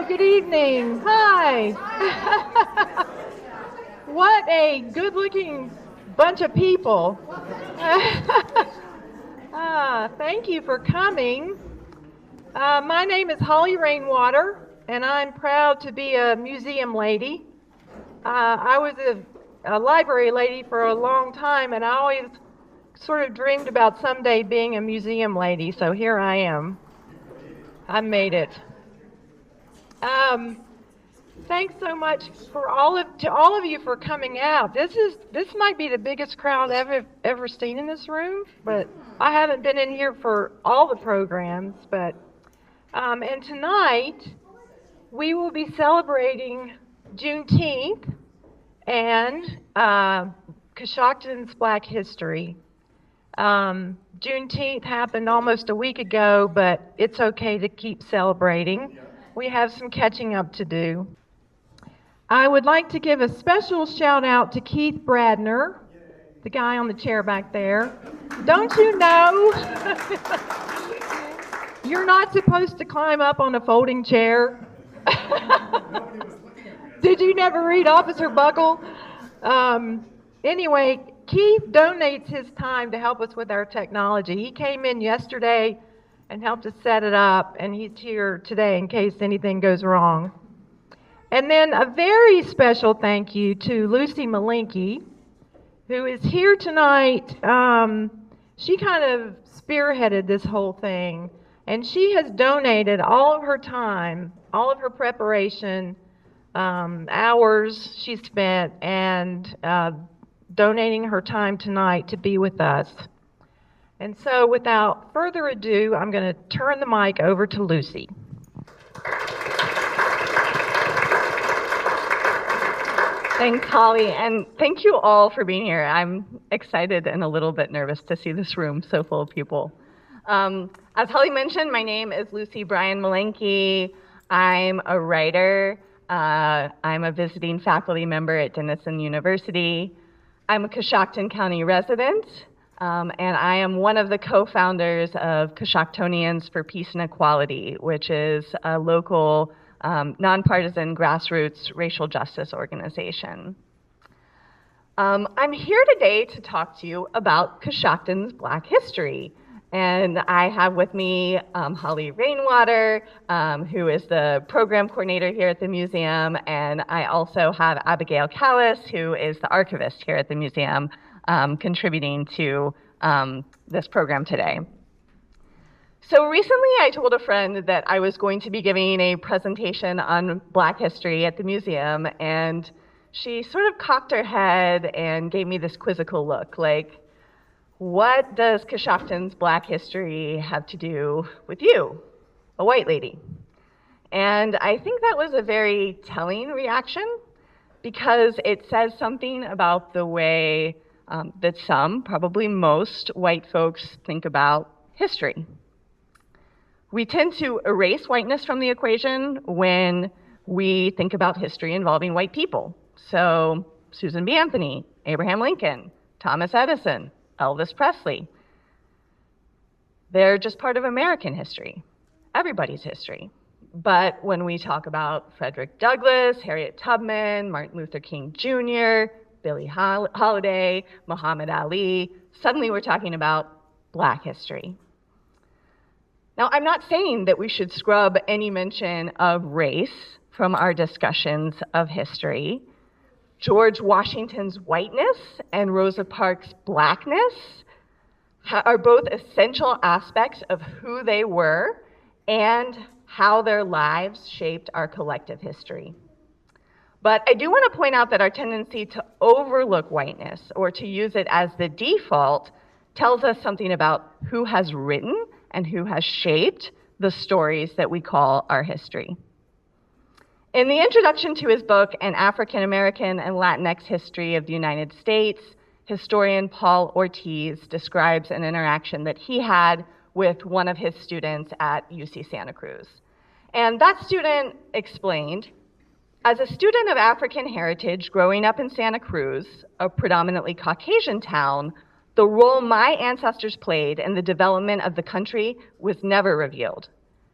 good evening. Hi. What a good-looking bunch of people. Thank you for coming. My name is Holli Rainwater, and I'm proud to be a museum lady. I was a library lady for a long time, and I always sort of dreamed about someday being a museum lady, so here I am. I made it. Thanks so much to all of you for coming out. This might be the biggest crowd I've ever seen in this room, but I haven't been in here for all the programs. But and tonight we will be celebrating Juneteenth and Coshocton's Black History. Juneteenth happened almost a week ago, but it's okay to keep celebrating. We have some catching up to do. I would like to give a special shout out to Keith Bradner, the guy on the chair back there. Don't you know you're not supposed to climb up on a folding chair? Did you never read Officer Buckle? Anyway, Keith donates his time to help us with our technology. He came in yesterday and helped us set it up, and he's here today in case anything goes wrong. And then a very special thank you to Lucy Malenke, who is here tonight. She kind of spearheaded this whole thing, and she has donated all of her time, all of her preparation, hours she spent, and donating her time tonight to be with us. And so without further ado, I'm going to turn the mic over to Lucy. Thanks, Holly, and thank you all for being here. I'm excited and a little bit nervous to see this room so full of people. As Holly mentioned, my name is Lucy Bryan Malenke. I'm a writer. I'm a visiting faculty member at Denison University. I'm a Coshocton County resident, and I am one of the co-founders of Coshochtonians for Peace and Equality, which is a local nonpartisan grassroots racial justice organization. I'm here today to talk to you about Coshocton's Black history. And I have with me Holli Rainwater, who is the program coordinator here at the museum, and I also have Abigail Callis, who is the archivist here at the museum, contributing to this program today. So recently I told a friend that I was going to be giving a presentation on Black history at the museum, and she sort of cocked her head and gave me this quizzical look, like, what does Coshocton's Black history have to do with you, a white lady? And I think that was a very telling reaction, because it says something about the way that some, probably most, white folks think about history. We tend to erase whiteness from the equation when we think about history involving white people. So Susan B. Anthony, Abraham Lincoln, Thomas Edison, Elvis Presley. They're just part of American history, everybody's history. But when we talk about Frederick Douglass, Harriet Tubman, Martin Luther King Jr., Billie Holiday, Muhammad Ali, suddenly we're talking about Black history. Now, I'm not saying that we should scrub any mention of race from our discussions of history. George Washington's whiteness and Rosa Parks' blackness are both essential aspects of who they were and how their lives shaped our collective history. But I do want to point out that our tendency to overlook whiteness or to use it as the default tells us something about who has written and who has shaped the stories that we call our history. In the introduction to his book, An African American and Latinx History of the United States, historian Paul Ortiz describes an interaction that he had with one of his students at UC Santa Cruz. And that student explained, as a student of African heritage growing up in Santa Cruz, a predominantly Caucasian town, the role my ancestors played in the development of the country was never revealed.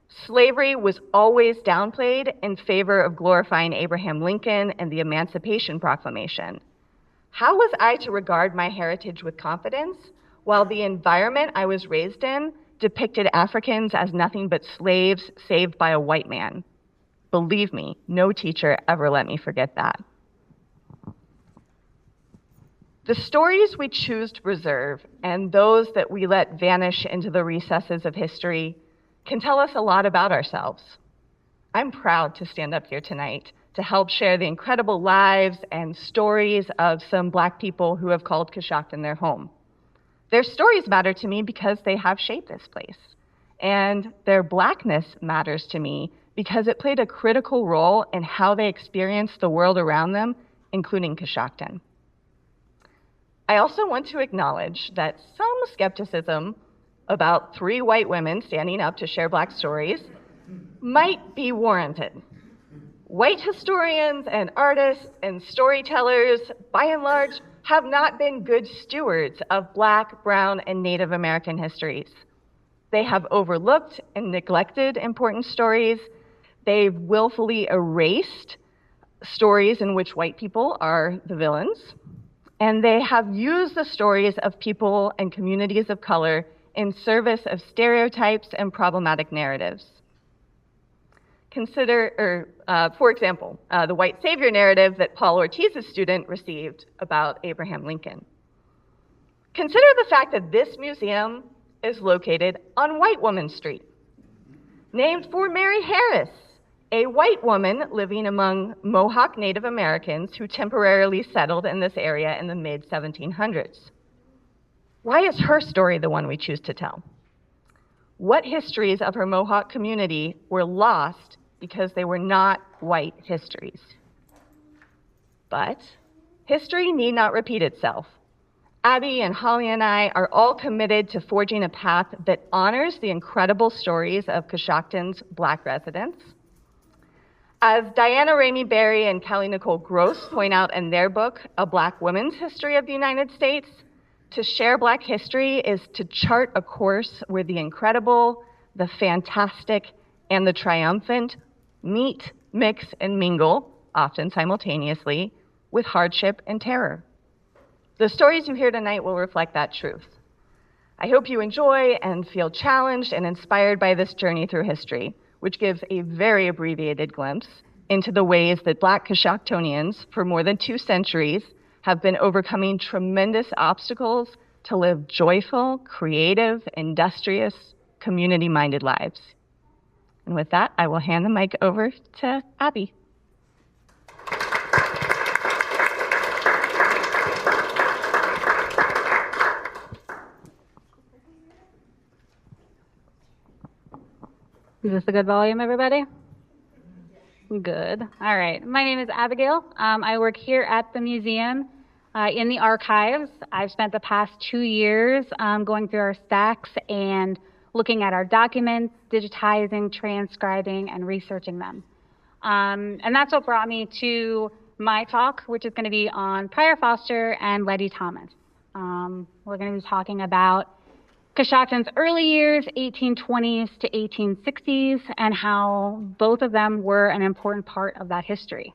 Slavery was always downplayed in favor of glorifying Abraham Lincoln and the Emancipation Proclamation. How was I to regard my heritage with confidence while the environment I was raised in depicted Africans as nothing but slaves saved by a white man? Believe me, no teacher ever let me forget that. The stories we choose to preserve and those that we let vanish into the recesses of history can tell us a lot about ourselves. I'm proud to stand up here tonight to help share the incredible lives and stories of some Black people who have called Coshocton their home. Their stories matter to me because they have shaped this place. And their Blackness matters to me because it played a critical role in how they experienced the world around them, including Coshocton. I also want to acknowledge that some skepticism about 3 white women standing up to share Black stories might be warranted. White historians and artists and storytellers, by and large, have not been good stewards of Black, Brown, and Native American histories. They have overlooked and neglected important stories. They've willfully erased stories in which white people are the villains. And they have used the stories of people and communities of color in service of stereotypes and problematic narratives. For example, the white savior narrative that Paul Ortiz's student received about Abraham Lincoln. Consider the fact that this museum is located on White Woman Street, named for Mary Harris, a white woman living among Mohawk Native Americans who temporarily settled in this area in the mid-1700s. Why is her story the one we choose to tell? What histories of her Mohawk community were lost because they were not white histories? But history need not repeat itself. Abby and Holly and I are all committed to forging a path that honors the incredible stories of Coshocton's Black residents. As Diana Ramey Berry and Kelly Nicole Gross point out in their book, A Black Women's History of the United States, to share Black history is to chart a course where the incredible, the fantastic, and the triumphant meet, mix, and mingle, often simultaneously, with hardship and terror. The stories you hear tonight will reflect that truth. I hope you enjoy and feel challenged and inspired by this journey through history, which gives a very abbreviated glimpse into the ways that Black Coshochtonians for more than 2 centuries have been overcoming tremendous obstacles to live joyful, creative, industrious, community-minded lives. And with that, I will hand the mic over to Abby. Is this a good volume, everybody? Good. All right. My name is Abigail. I work here at the museum in the archives. I've spent the past 2 years going through our stacks and looking at our documents, digitizing, transcribing, and researching them. And that's what brought me to my talk, which is going to be on Pryor Foster and Letty Thomas. We're going to be talking about Coshocton's early years, 1820s to 1860s, and how both of them were an important part of that history.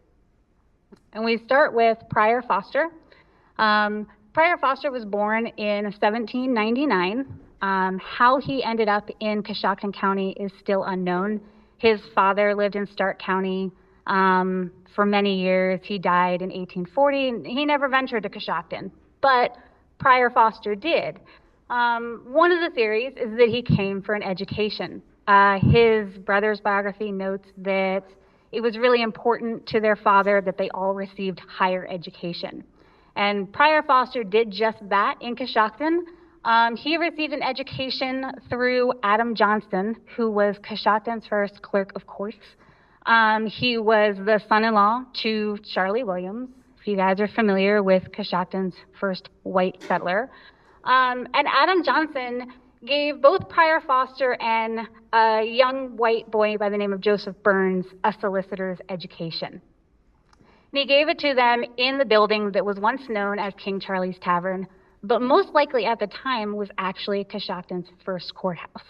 And we start with Pryor Foster. Pryor Foster was born in 1799. How he ended up in Coshocton County is still unknown. His father lived in Stark County for many years. He died in 1840. He never ventured to Coshocton, but Pryor Foster did. One of the theories is that he came for an education. His brother's biography notes that it was really important to their father that they all received higher education. And Pryor Foster did just that in Coshocton. He received an education through Adam Johnson, who was Coshocton's first clerk of courts. He was the son-in-law to Charlie Williams, if you guys are familiar with Coshocton's first white settler. And Adam Johnson gave both Pryor Foster and a young white boy by the name of Joseph Burns a solicitor's education. And he gave it to them in the building that was once known as King Charlie's Tavern, but most likely at the time was actually Coshocton's first courthouse.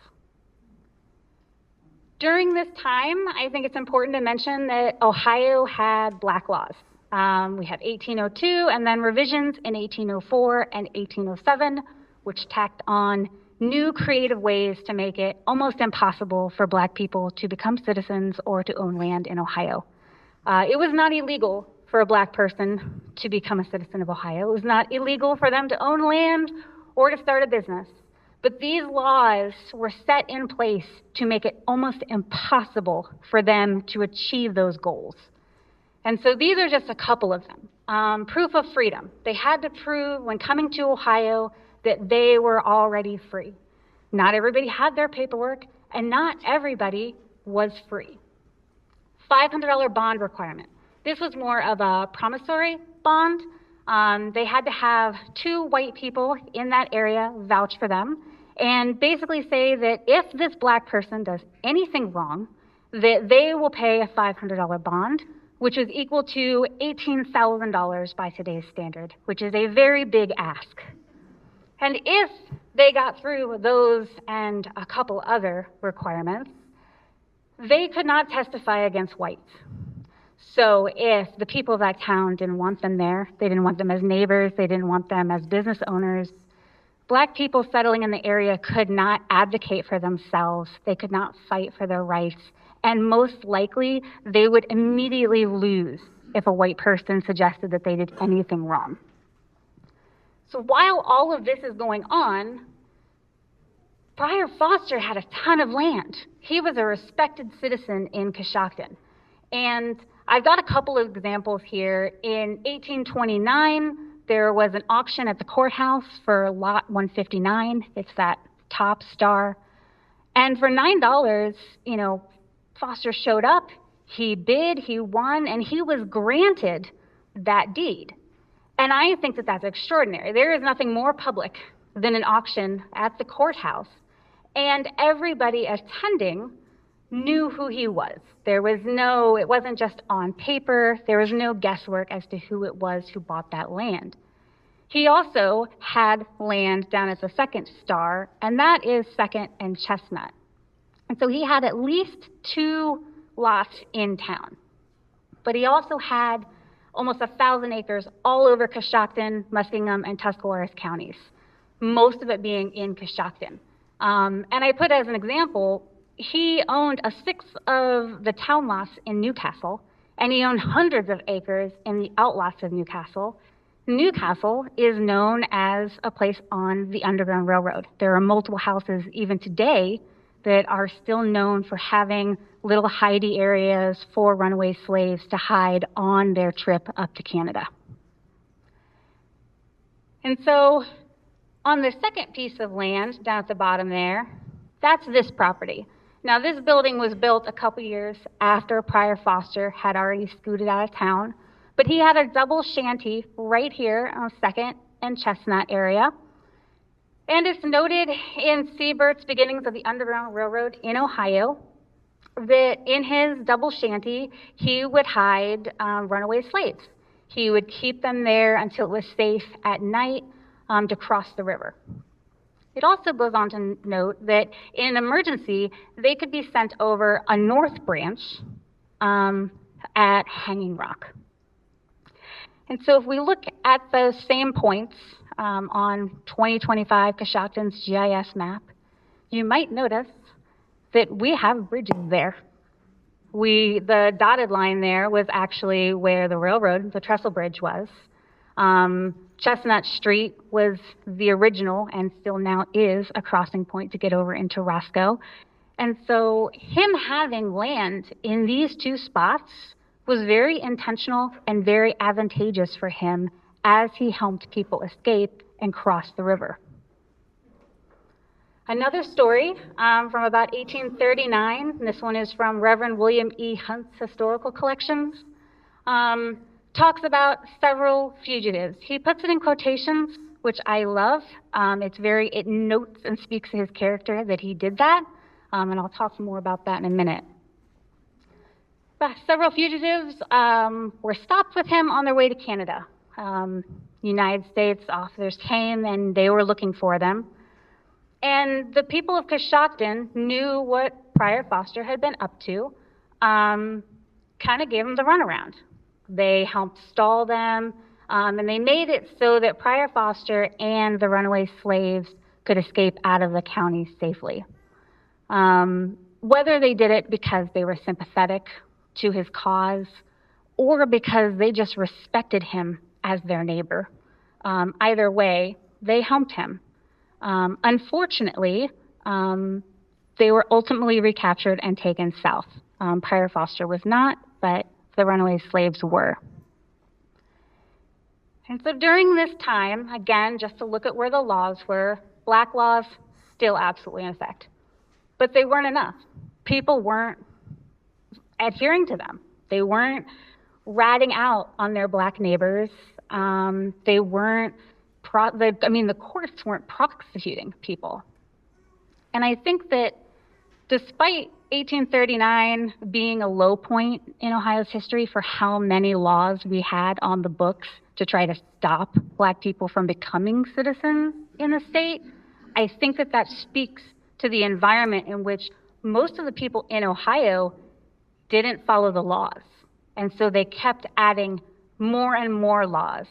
During this time, I think it's important to mention that Ohio had black laws. We had 1802 and then revisions in 1804 and 1807, which tacked on new creative ways to make it almost impossible for Black people to become citizens or to own land in Ohio. It was not illegal for a Black person to become a citizen of Ohio. It was not illegal for them to own land or to start a business. But these laws were set in place to make it almost impossible for them to achieve those goals. And so these are just a couple of them. Proof of freedom. They had to prove when coming to Ohio that they were already free. Not everybody had their paperwork, and not everybody was free. $500 bond requirement. This was more of a promissory bond. They had to have 2 white people in that area vouch for them and basically say that if this Black person does anything wrong, that they will pay a $500 bond, which is equal to $18,000 by today's standard, which is a very big ask. And if they got through those and a couple other requirements, they could not testify against whites. So if the people of that town didn't want them there, they didn't want them as neighbors, they didn't want them as business owners, Black people settling in the area could not advocate for themselves, they could not fight for their rights, and most likely they would immediately lose if a white person suggested that they did anything wrong. So while all of this is going on, Prior Foster had a ton of land. He was a respected citizen in Coshocton. And I've got a couple of examples here. In 1829, there was an auction at the courthouse for lot 159. It's that top star. And for $9, Foster showed up, he bid, he won, and he was granted that deed. And I think that that's extraordinary. There is nothing more public than an auction at the courthouse. And everybody attending knew who he was. It wasn't just on paper, there was no guesswork as to who it was who bought that land. He also had land down at the second star, and that is 2nd and Chestnut. And so he had at least 2 lots in town. But he also had almost 1,000 acres all over Coshocton, Muskingum, and Tuscarawas counties, most of it being in Coshocton. And I put as an example, he owned 1/6 of the town lots in Newcastle, and he owned hundreds of acres in the outlots of Newcastle. Newcastle is known as a place on the Underground Railroad. There are multiple houses even today that are still known for having little hidey areas for runaway slaves to hide on their trip up to Canada. And so on the second piece of land down at the bottom there, that's this property. Now this building was built a couple years after Prior Foster had already scooted out of town, but he had a double shanty right here on 2nd and Chestnut area. And it's noted in Siebert's Beginnings of the Underground Railroad in Ohio that in his double shanty, he would hide runaway slaves. He would keep them there until it was safe at night to cross the river. It also goes on to note that in an emergency, they could be sent over a north branch at Hanging Rock. And so if we look at those same points on 2025 Coshocton's GIS map, you might notice that we have bridges there. The dotted line there was actually where the railroad, the trestle bridge was. Chestnut Street was the original and still now is a crossing point to get over into Roscoe. And so him having land in these 2 spots was very intentional and very advantageous for him as he helped people escape and cross the river. Another story from about 1839, and this one is from Reverend William E. Hunt's Historical Collections, talks about several fugitives. He puts it in quotations, which I love. It notes and speaks to his character that he did that, and I'll talk more about that in a minute. But several fugitives were stopped with him on their way to Canada. United States officers came and they were looking for them. And the people of Coshocton knew what Prior Foster had been up to kind of gave them the runaround. They helped stall them, and they made it so that Prior Foster and the runaway slaves could escape out of the county safely. Whether they did it because they were sympathetic to his cause or because they just respected him as their neighbor, either way, they helped him. Unfortunately, they were ultimately recaptured and taken south. Prior Foster was not, but the runaway slaves were. And so during this time, again, just to look at where the laws were, black laws still absolutely in effect. But they weren't enough. People weren't adhering to them. They weren't ratting out on their black neighbors. They weren't, the courts weren't prosecuting people. And I think that despite 1839 being a low point in Ohio's history for how many laws we had on the books to try to stop black people from becoming citizens in the state, I think that that speaks to the environment in which most of the people in Ohio didn't follow the laws. And so they kept adding more and more laws.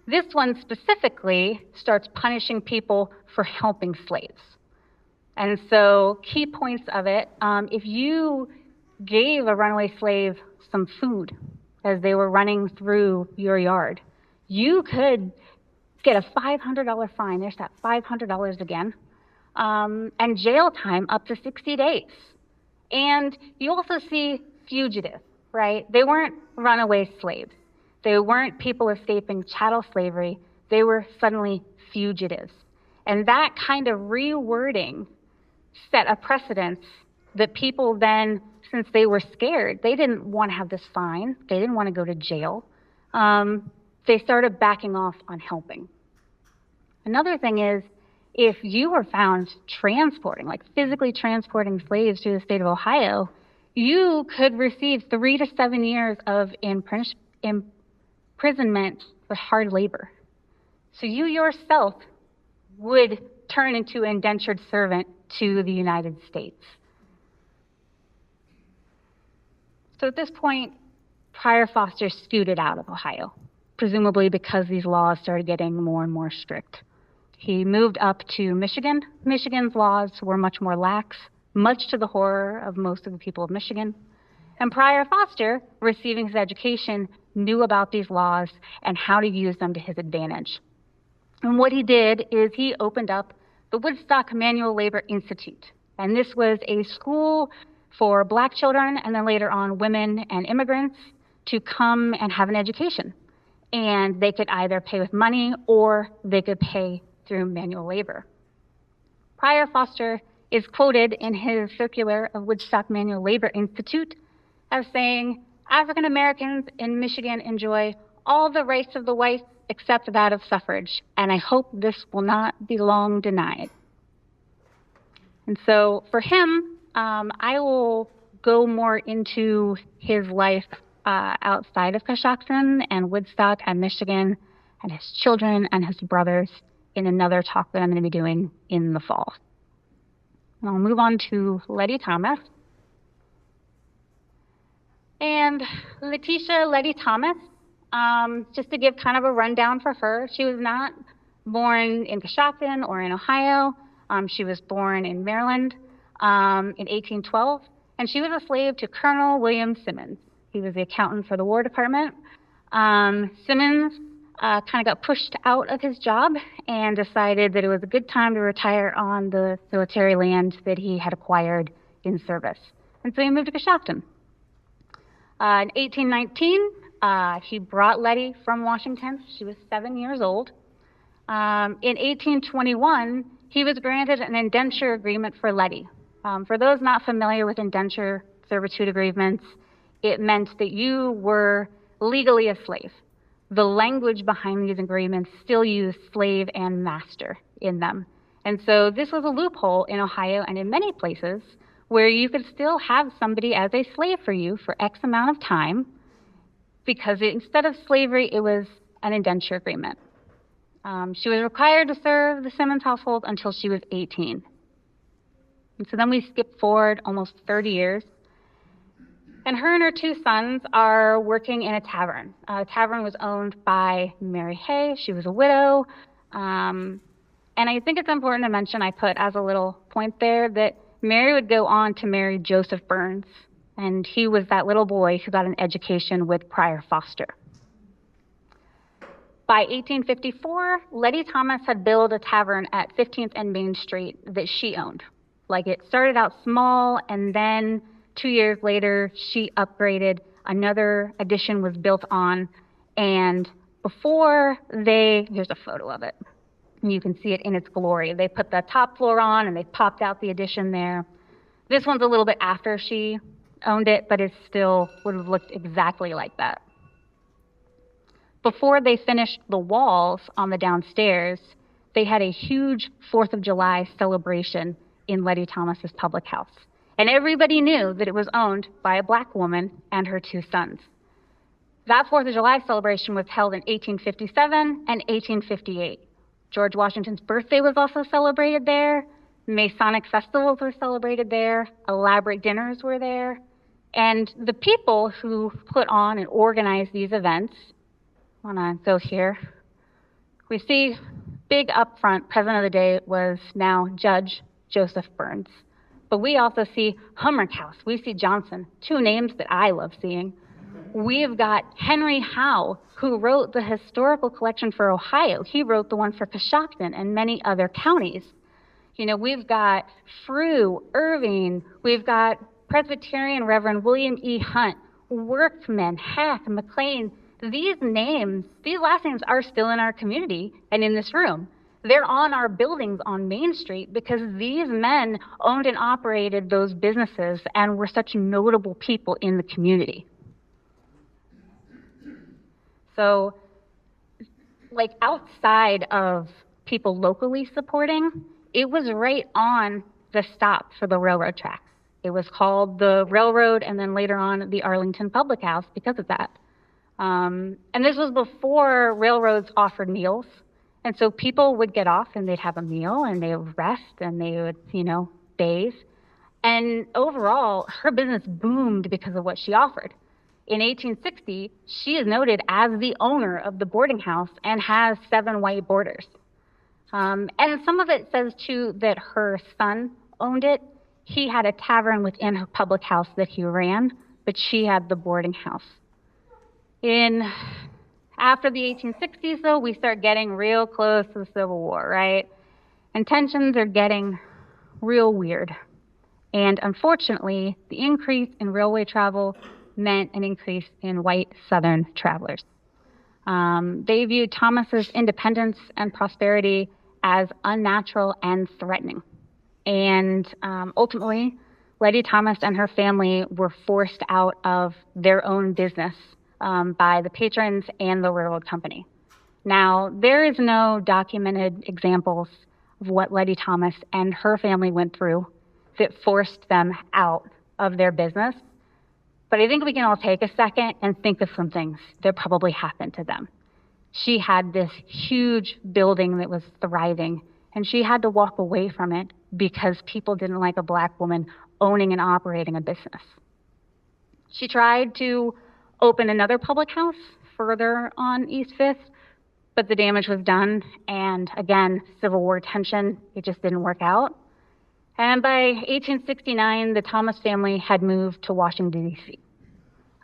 This one specifically starts punishing people for helping slaves. And so key points of it, if you gave a runaway slave some food as they were running through your yard, you could get a $500 fine. There's that $500 again. And jail time up to 60 days. And you also see fugitives, right? They weren't runaway slaves. They weren't people escaping chattel slavery. They were suddenly fugitives. And that kind of rewording set a precedence that people then, since they were scared, they didn't want to have this fine. They didn't want to go to jail. They started backing off on helping. Another thing is, if you were found transporting, like physically transporting slaves to the state of Ohio, you could receive 3 to 7 years of imprisonment for hard labor. So you yourself would turn into an indentured servant to the United States. So at this point, Prior Foster scooted out of Ohio, presumably because these laws started getting more and more strict. He moved up to Michigan. Michigan's laws were much more lax, much to the horror of most of the people of Michigan. And Prior Foster, receiving his education, knew about these laws and how to use them to his advantage. And what he did is he opened up the Woodstock Manual Labor Institute. And this was a school for black children and then later on women and immigrants to come and have an education. And they could either pay with money or they could pay through manual labor. Prior Foster is quoted in his circular of Woodstock Manual Labor Institute as saying, African Americans in Michigan enjoy all the rights of the whites except that of suffrage, and I hope this will not be long denied. And so for him, I will go more into his life outside of Coshocton and Woodstock and Michigan and his children and his brothers in another talk that I'm going to be doing in the fall. And I'll move on to Letty Thomas. And Letitia Letty Thomas, just to give kind of a rundown for her, she was not born in Coshocton or in Ohio. She was born in Maryland in 1812, and she was a slave to Colonel William Simmons. He was the accountant for the War Department. Simmons kind of got pushed out of his job and decided that it was a good time to retire on the military land that he had acquired in service. And so he moved to Coshocton. In 1819, he brought Letty from Washington. She was 7 years old. In 1821, he was granted an indenture agreement for Letty. For those not familiar with indenture servitude agreements, it meant that you were legally a slave. The language behind these agreements still used slave and master in them. And so this was a loophole in Ohio and in many places where you could still have somebody as a slave for you for X amount of time, because instead of slavery, it was an indenture agreement. She was required to serve the Simmons household until she was 18. And so then we skip forward almost 30 years. And her and her two sons are working in a tavern. The tavern was owned by Mary Hay. She was a widow. And I think it's important to mention, I put as a little point there, that Mary would go on to marry Joseph Burns. And he was that little boy who got an education with Prior Foster. By 1854, Letty Thomas had built a tavern at 15th and Main Street that she owned. Like, it started out small, and then 2 years later, she upgraded. Another addition was built on, and here's a photo of it. You can see it in its glory. They put the top floor on, and they popped out the addition there. This one's a little bit after she owned it, but it still would have looked exactly like that. Before they finished the walls on the downstairs, they had a huge 4th of July celebration in Letty Thomas's public house. And everybody knew that it was owned by a Black woman and her two sons. That 4th of July celebration was held in 1857 and 1858. George Washington's birthday was also celebrated there. Masonic festivals were celebrated there. Elaborate dinners were there. And the people who put on and organized these events, I want to go here. We see big up front, president of the day was now Judge Joseph Burns. But we also see Humrickhouse. We see Johnson, two names that I love seeing. We've got Henry Howe, who wrote the historical collection for Ohio. He wrote the one for Coshocton and many other counties. You know, we've got Frew, Irving, we've got Presbyterian Reverend William E. Hunt, Workman, Hack, McLean. These last names are still in our community and in this room. They're on our buildings on Main Street because these men owned and operated those businesses and were such notable people in the community. So, like, outside of people locally supporting, it was right on the stop for the railroad tracks. It was called the Railroad and then later on the Arlington Public House because of that. And this was before railroads offered meals. And so people would get off and they'd have a meal and they would rest and they would, bathe. And overall, her business boomed because of what she offered. In 1860, she is noted as the owner of the boarding house and has 7 white boarders. And some of it says, too, that her son owned it. He had a tavern within her public house that he ran, but she had the boarding house. After the 1860s, though, we start getting real close to the Civil War, right? And tensions are getting real weird. And unfortunately, the increase in railway travel meant an increase in white Southern travelers. They viewed Thomas's independence and prosperity as unnatural and threatening. And ultimately, Letty Thomas and her family were forced out of their own business by the patrons and the railroad company. Now, there is no documented examples of what Letty Thomas and her family went through that forced them out of their business. But I think we can all take a second and think of some things that probably happened to them. She had this huge building that was thriving, and she had to walk away from it because people didn't like a Black woman owning and operating a business. She tried to open another public house further on East 5th, but the damage was done, and again, Civil War tension, it just didn't work out. And by 1869, the Thomas family had moved to Washington, D.C.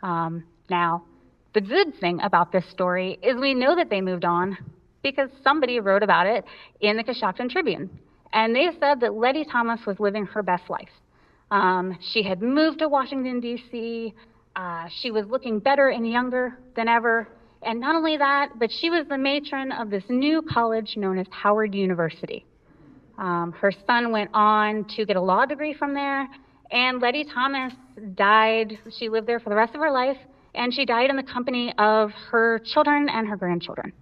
Now, the good thing about this story is we know that they moved on because somebody wrote about it in the Coshocton Tribune. And they said that Letty Thomas was living her best life. She had moved to Washington, D.C., she was looking better and younger than ever. And not only that, but she was the matron of this new college known as Howard University. Her son went on to get a law degree from there, and Letty Thomas died. She lived there for the rest of her life, and she died in the company of her children and her grandchildren.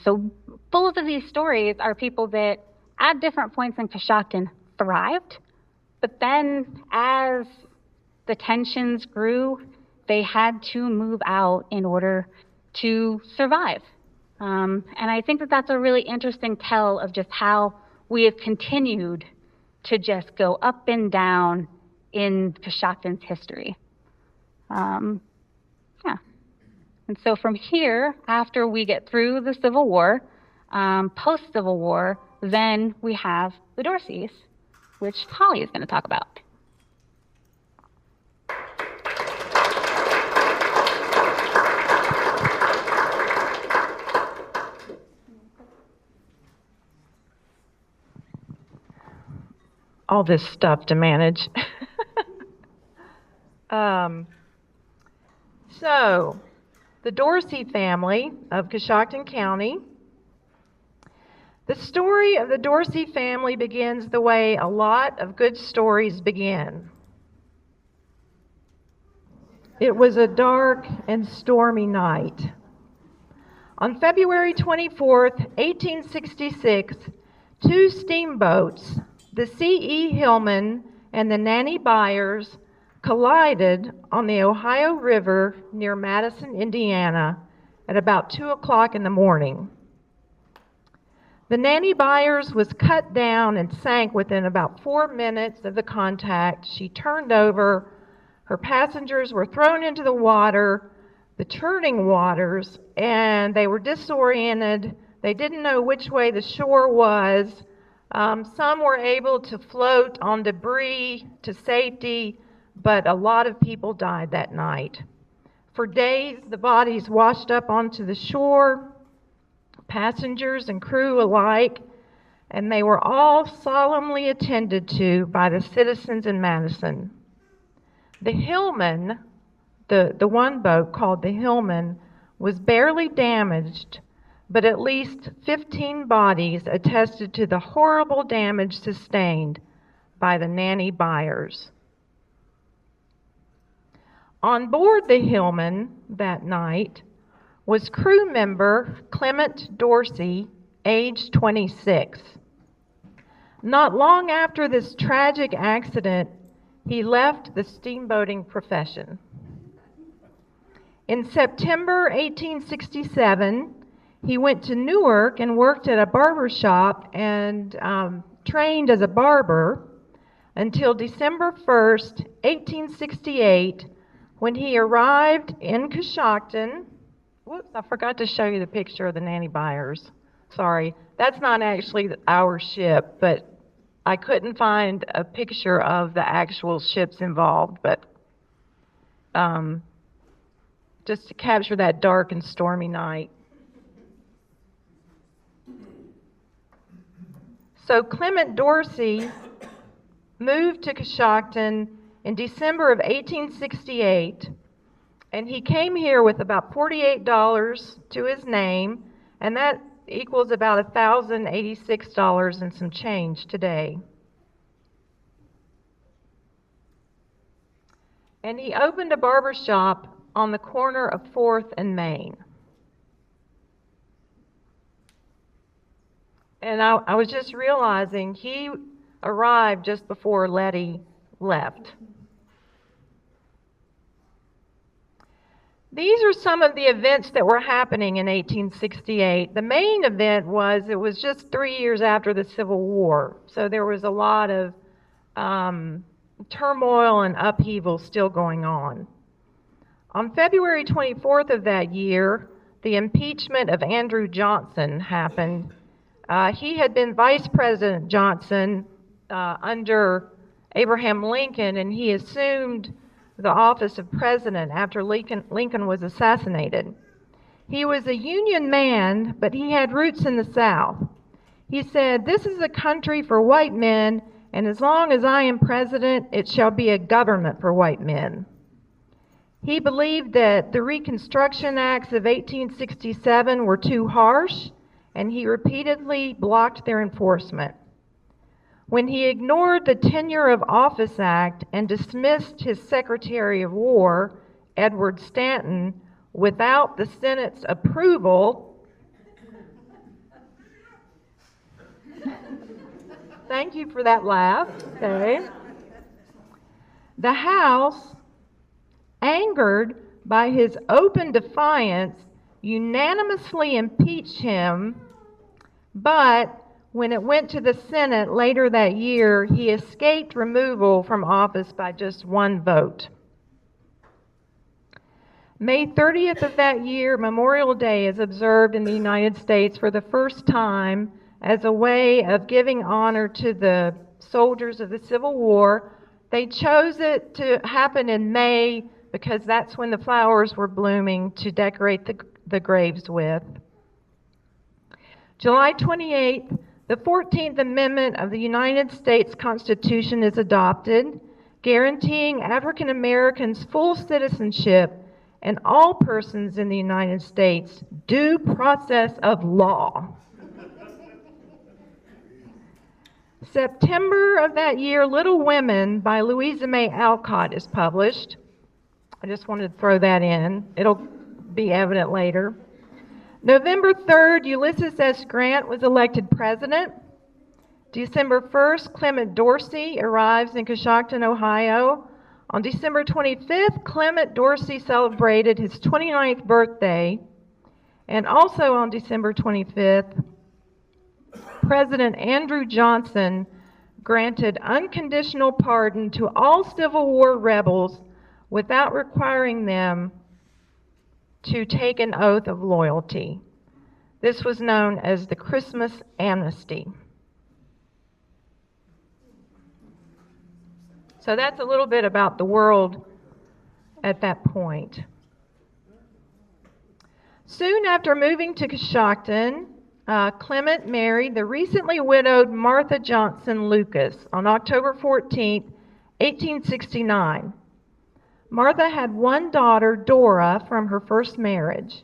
So both of these stories are people that at different points in Coshocton thrived, but then as the tensions grew, they had to move out in order to survive. And I think that that's a really interesting tell of just how we have continued to just go up and down in Coshocton's history. Yeah. And so from here, after we get through the Civil War, post-Civil War, then we have the Dorseys, which Holli is going to talk about. All this stuff to manage. So, the Dorsey family of Coshocton County. The story of the Dorsey family begins the way a lot of good stories begin. It was a dark and stormy night. On February 24th, 1866, two steamboats, the C.E. Hillman and the Nanny Byers, collided on the Ohio River near Madison, Indiana, at about 2 o'clock in the morning. The Nanny Byers was cut down and sank within about 4 minutes of the contact. She turned over. Her passengers were thrown into the water, the churning waters, and they were disoriented. They didn't know which way the shore was. Some were able to float on debris to safety, but a lot of people died that night. For days, the bodies washed up onto the shore, passengers and crew alike, and they were all solemnly attended to by the citizens in Madison. The Hillman, the one boat called the Hillman, was barely damaged, but at least 15 bodies attested to the horrible damage sustained by the Nanny Byers. On board the Hillman that night was crew member Clement Dorsey, age 26. Not long after this tragic accident, he left the steamboating profession. In September 1867, he went to Newark and worked at a barber shop and trained as a barber until December 1st, 1868, when he arrived in Coshocton. Whoops, I forgot to show you the picture of the Nanny Byers. Sorry, that's not actually our ship, but I couldn't find a picture of the actual ships involved, but just to capture that dark and stormy night. So Clement Dorsey moved to Coshocton in December of 1868, and he came here with about $48 to his name, and that equals about $1,086 and some change today. And he opened a barber shop on the corner of 4th and Main. And I was just realizing he arrived just before Letty left. These are some of the events that were happening in 1868. The main event was, it was just 3 years after the Civil War, so there was a lot of turmoil and upheaval still going on. On February 24th of that year, the impeachment of Andrew Johnson happened. He had been Vice President Johnson under Abraham Lincoln, and he assumed the office of president after Lincoln was assassinated. He was a Union man, but he had roots in the South. He said, "This is a country for white men, and as long as I am president, it shall be a government for white men." He believed that the Reconstruction Acts of 1867 were too harsh, and he repeatedly blocked their enforcement. When he ignored the Tenure of Office Act and dismissed his Secretary of War, Edward Stanton, without the Senate's approval, thank you for that laugh, okay? The House, angered by his open defiance, unanimously impeached him, but when it went to the Senate later that year, he escaped removal from office by just one vote. May 30th of that year, Memorial Day, is observed in the United States for the first time as a way of giving honor to the soldiers of the Civil War. They chose it to happen in May because that's when the flowers were blooming to decorate the graves with. July 28th, the 14th Amendment of the United States Constitution is adopted, guaranteeing African Americans full citizenship and all persons in the United States due process of law. September of that year, Little Women by Louisa May Alcott is published. I just wanted to throw that in. It'll be evident later. November 3rd, Ulysses S. Grant was elected president. December 1st, Clement Dorsey arrives in Coshocton, Ohio. On December 25th, Clement Dorsey celebrated his 29th birthday. And also on December 25th, President Andrew Johnson granted unconditional pardon to all Civil War rebels without requiring them to take an oath of loyalty. This was known as the Christmas Amnesty. So that's a little bit about the world at that point. Soon after moving to Coshocton, Clement married the recently widowed Martha Johnson Lucas on October 14, 1869. Martha had one daughter, Dora, from her first marriage.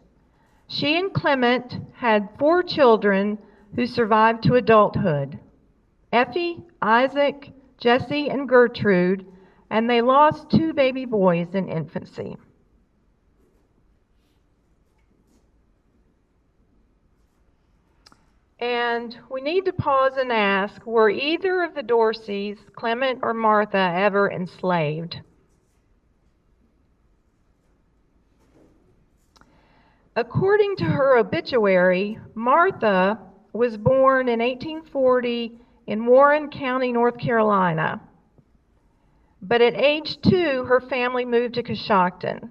She and Clement had 4 children who survived to adulthood: Effie, Isaac, Jesse, and Gertrude, and they lost 2 baby boys in infancy. And we need to pause and ask, were either of the Dorseys, Clement or Martha, ever enslaved? According to her obituary, Martha was born in 1840 in Warren County, North Carolina. But at age 2, her family moved to Coshocton.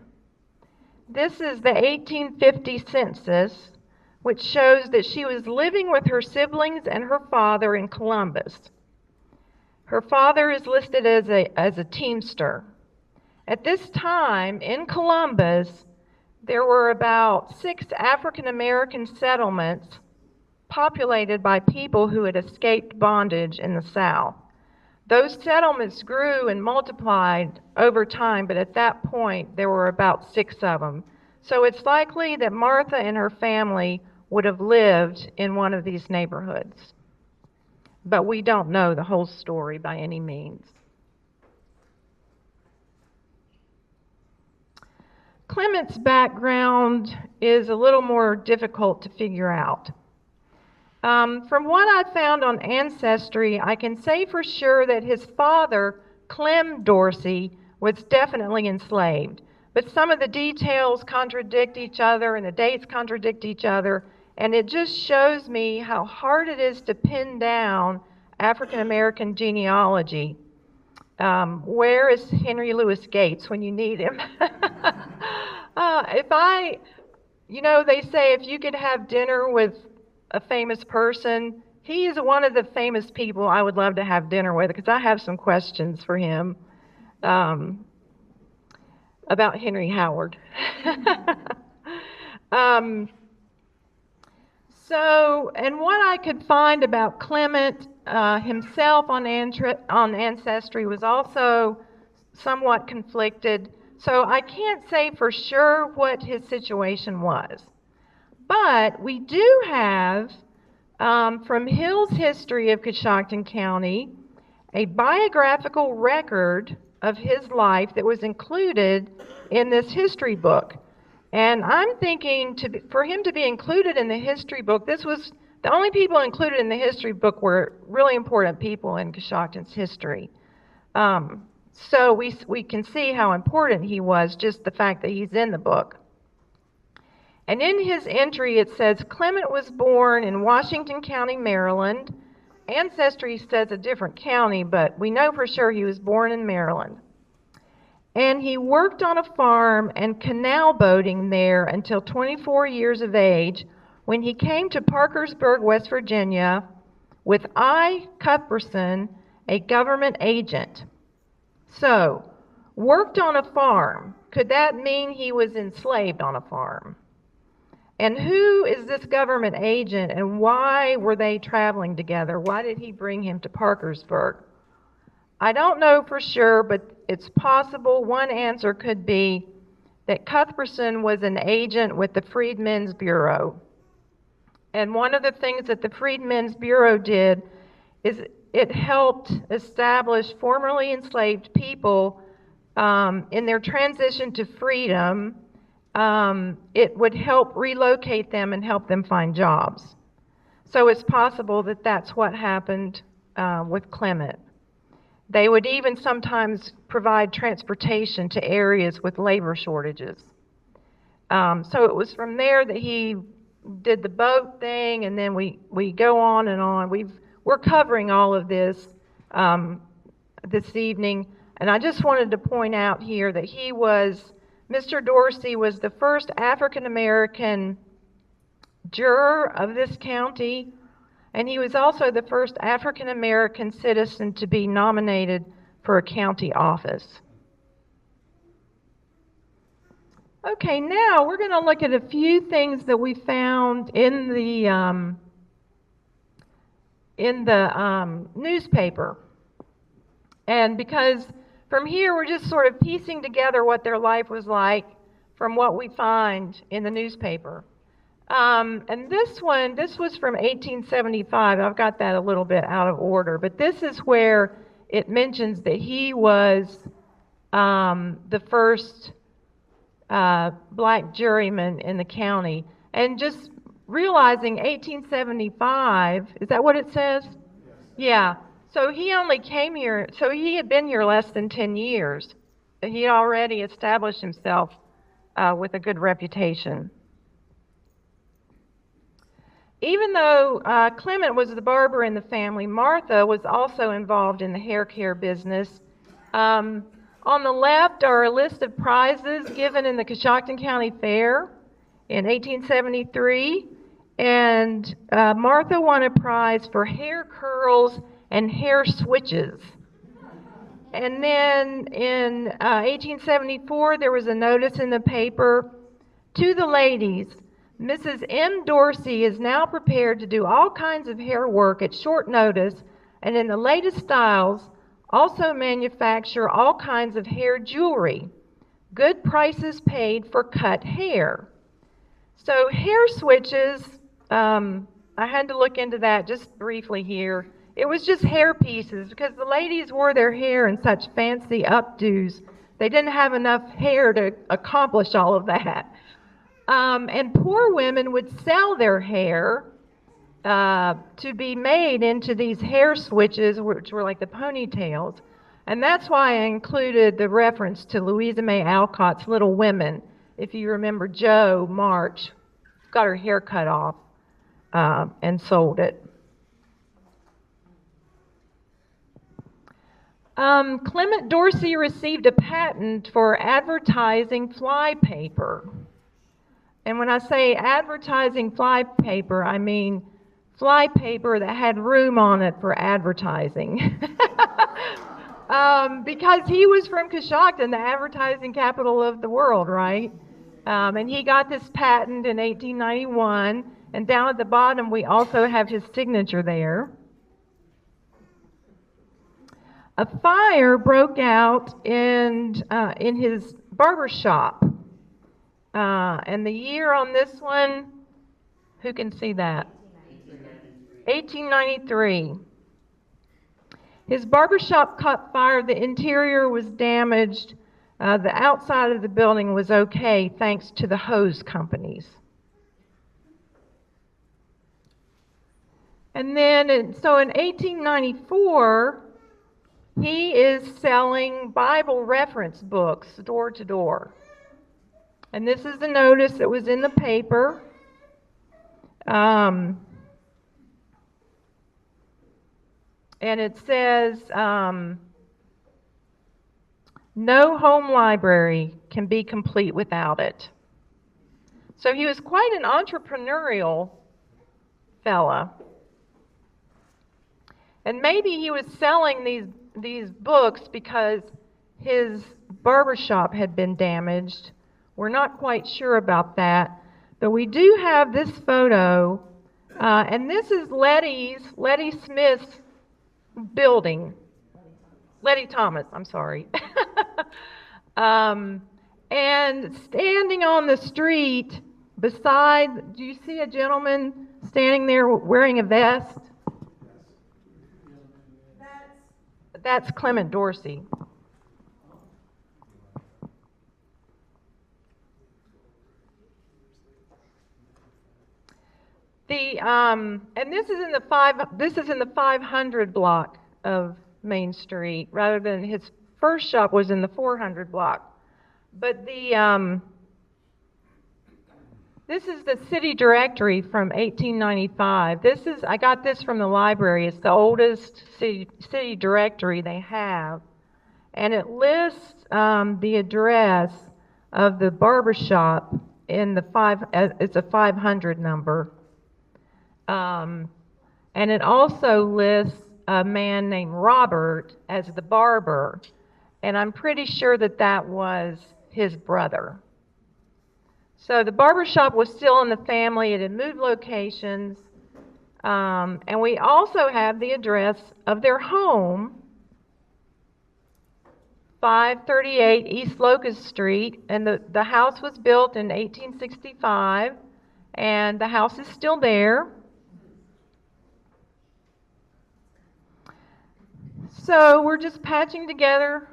This is the 1850 census, which shows that she was living with her siblings and her father in Columbus. Her father is listed as a teamster. At this time, in Columbus, there were about 6 African American settlements populated by people who had escaped bondage in the South. Those settlements grew and multiplied over time, but at that point, there were about 6 of them. So it's likely that Martha and her family would have lived in one of these neighborhoods. But we don't know the whole story by any means. Clement's background is a little more difficult to figure out. From what I found on Ancestry, I can say for sure that his father, Clem Dorsey, was definitely enslaved. But some of the details contradict each other and the dates contradict each other, and it just shows me how hard it is to pin down African American genealogy. Where is Henry Louis Gates when you need him? They say if you could have dinner with a famous person, he is one of the famous people I would love to have dinner with, because I have some questions for him about Henry Howard. And what I could find about Clement himself on Ancestry was also somewhat conflicted. So I can't say for sure what his situation was. But we do have, from Hill's History of Coshocton County, a biographical record of his life that was included in this history book. And I'm thinking for him to be included in the history book, this was the only people included in the history book were really important people in Coshocton's history. So we can see how important he was, just the fact that he's in the book. And in his entry, it says, Clement was born in Washington County, Maryland, ancestry says a different county, but we know for sure he was born in Maryland. And he worked on a farm and canal boating there until 24 years of age, when he came to Parkersburg, West Virginia, with I. Cuthbertson, a government agent. So, worked on a farm. Could that mean he was enslaved on a farm? And who is this government agent, and why were they traveling together? Why did he bring him to Parkersburg? I don't know for sure, but it's possible. One answer could be that Cuthbertson was an agent with the Freedmen's Bureau. And one of the things that the Freedmen's Bureau did is it helped establish formerly enslaved people in their transition to freedom. It would help relocate them and help them find jobs. So it's possible that that's what happened with Clement. They would even sometimes provide transportation to areas with labor shortages. So it was from there that he did the boat thing, and then we go on and on. We're covering all of this this evening, and I just wanted to point out here that Mr. Dorsey was the first African American juror of this county, and he was also the first African American citizen to be nominated for a county office. Okay, now we're going to look at a few things that we found in the newspaper. And because from here we're just sort of piecing together what their life was like from what we find in the newspaper. And this was from 1875. I've got that a little bit out of order, but this is where it mentions that he was the first black juryman in the county. And just realizing 1875, is that what it says? Yes. Yeah. So he only came here, so he had been here less than 10 years. He had already established himself with a good reputation. Even though Clement was the barber in the family, Martha was also involved in the hair care business. On the left are a list of prizes given in the Coshocton County Fair in 1873, and Martha won a prize for hair curls and hair switches. And then in 1874, there was a notice in the paper, "To the ladies, Mrs. M. Dorsey is now prepared to do all kinds of hair work at short notice and in the latest styles, also manufacture all kinds of hair jewelry. Good prices paid for cut hair." So hair switches, I had to look into that just briefly here. It was just hair pieces because the ladies wore their hair in such fancy updos. They didn't have enough hair to accomplish all of that. And poor women would sell their hair to be made into these hair switches, which were like the ponytails. And that's why I included the reference to Louisa May Alcott's Little Women. If you remember, Jo March got her hair cut off and sold it. Clement Dorsey received a patent for advertising fly paper. And when I say advertising fly paper, I mean fly paper that had room on it for advertising. Because he was from Coshocton, the advertising capital of the world, right? And he got this patent in 1891, and down at the bottom we also have his signature there. A fire broke out in his barber shop. And the year on this one, who can see that? 1893. His barbershop caught fire. The interior was damaged. The outside of the building was okay, thanks to the hose companies. And then, so in 1894, he is selling Bible reference books door to door. And this is the notice that was in the paper. and it says, no home library can be complete without it. So he was quite an entrepreneurial fella. And maybe he was selling these books because his barbershop had been damaged. We're not quite sure about that. But we do have this photo, and this is Letty Smith's building. Letty Thomas, I'm sorry. And standing on the street beside, do you see a gentleman standing there wearing a vest? That's Clement Dorsey. And this is in the 500 block of Main Street, rather than his first shop was in the 400 block. But this is the city directory from 1895. I got this from the library. It's the oldest city directory they have, and it lists the address of the barbershop in it's a 500 number. And it also lists a man named Robert as the barber, and I'm pretty sure that was his brother. So the barbershop was still in the family. It had moved locations, and we also have the address of their home, 538 East Locust Street, and the house was built in 1865, and the house is still there. So we're just patching together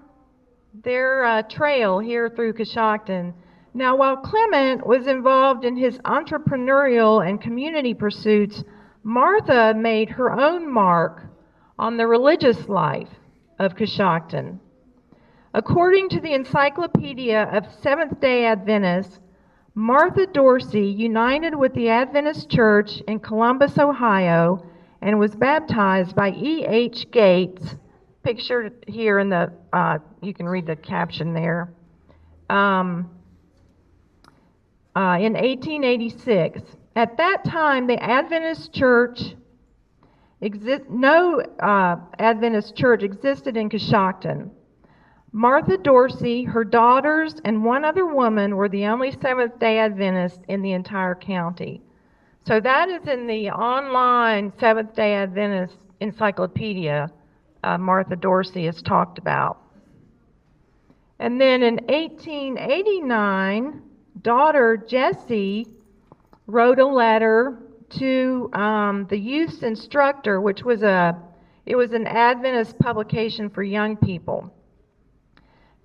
their trail here through Coshocton. Now, while Clement was involved in his entrepreneurial and community pursuits, Martha made her own mark on the religious life of Coshocton. According to the Encyclopedia of Seventh-day Adventists, Martha Dorsey united with the Adventist Church in Columbus, Ohio, and was baptized by E.H. Gates, pictured here in the, you can read the caption there, in 1886. At that time, the Adventist Church, no Adventist church existed in Coshocton. Martha Dorsey, her daughters, and one other woman were the only Seventh-day Adventists in the entire county. So that is in the online Seventh-day Adventist Encyclopedia. Martha Dorsey is talked about. And then in 1889, daughter Jessie wrote a letter to the youth instructor, which was an Adventist publication for young people.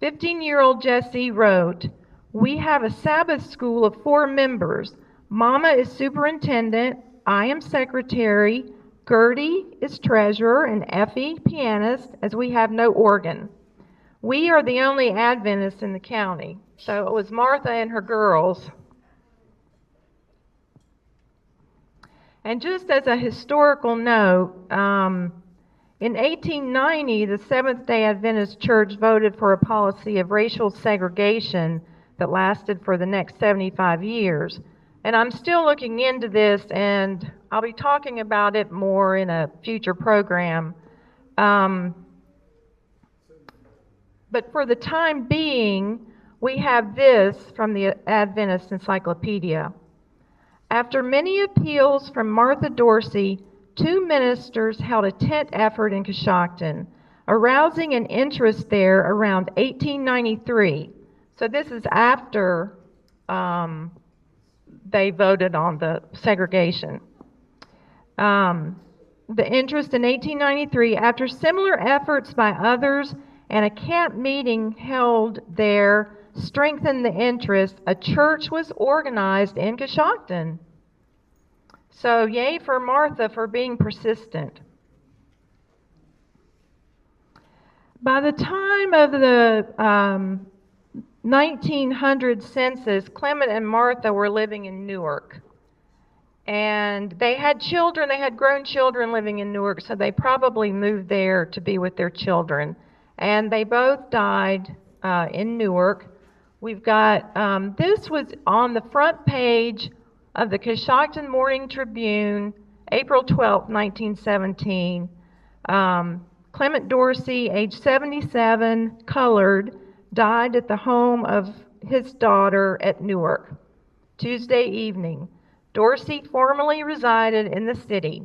15-year-old Jessie wrote, "We have a Sabbath school of 4 members. Mama is superintendent, I am secretary, Gertie is treasurer, and Effie pianist, as we have no organ. We are the only Adventists in the county." So it was Martha and her girls. And just as a historical note, in 1890, the Seventh-day Adventist Church voted for a policy of racial segregation that lasted for the next 75 years. And I'm still looking into this, and I'll be talking about it more in a future program. But for the time being, we have this from the Adventist Encyclopedia. After many appeals from Martha Dorsey, 2 ministers held a tent effort in Coshocton, arousing an interest there around 1893. So this is after they voted on the segregation. The interest in 1893, after similar efforts by others and a camp meeting held there strengthened the interest, a church was organized in Coshocton. So yay for Martha for being persistent. By the time of the 1900 census, Clement and Martha were living in Newark. And they had children, they had grown children living in Newark, so they probably moved there to be with their children. And they both died in Newark. We've got, this was on the front page of the Coshocton Morning Tribune, April 12, 1917. Clement Dorsey, age 77, colored, died at the home of his daughter at Newark, Tuesday evening. Dorsey formerly resided in the city.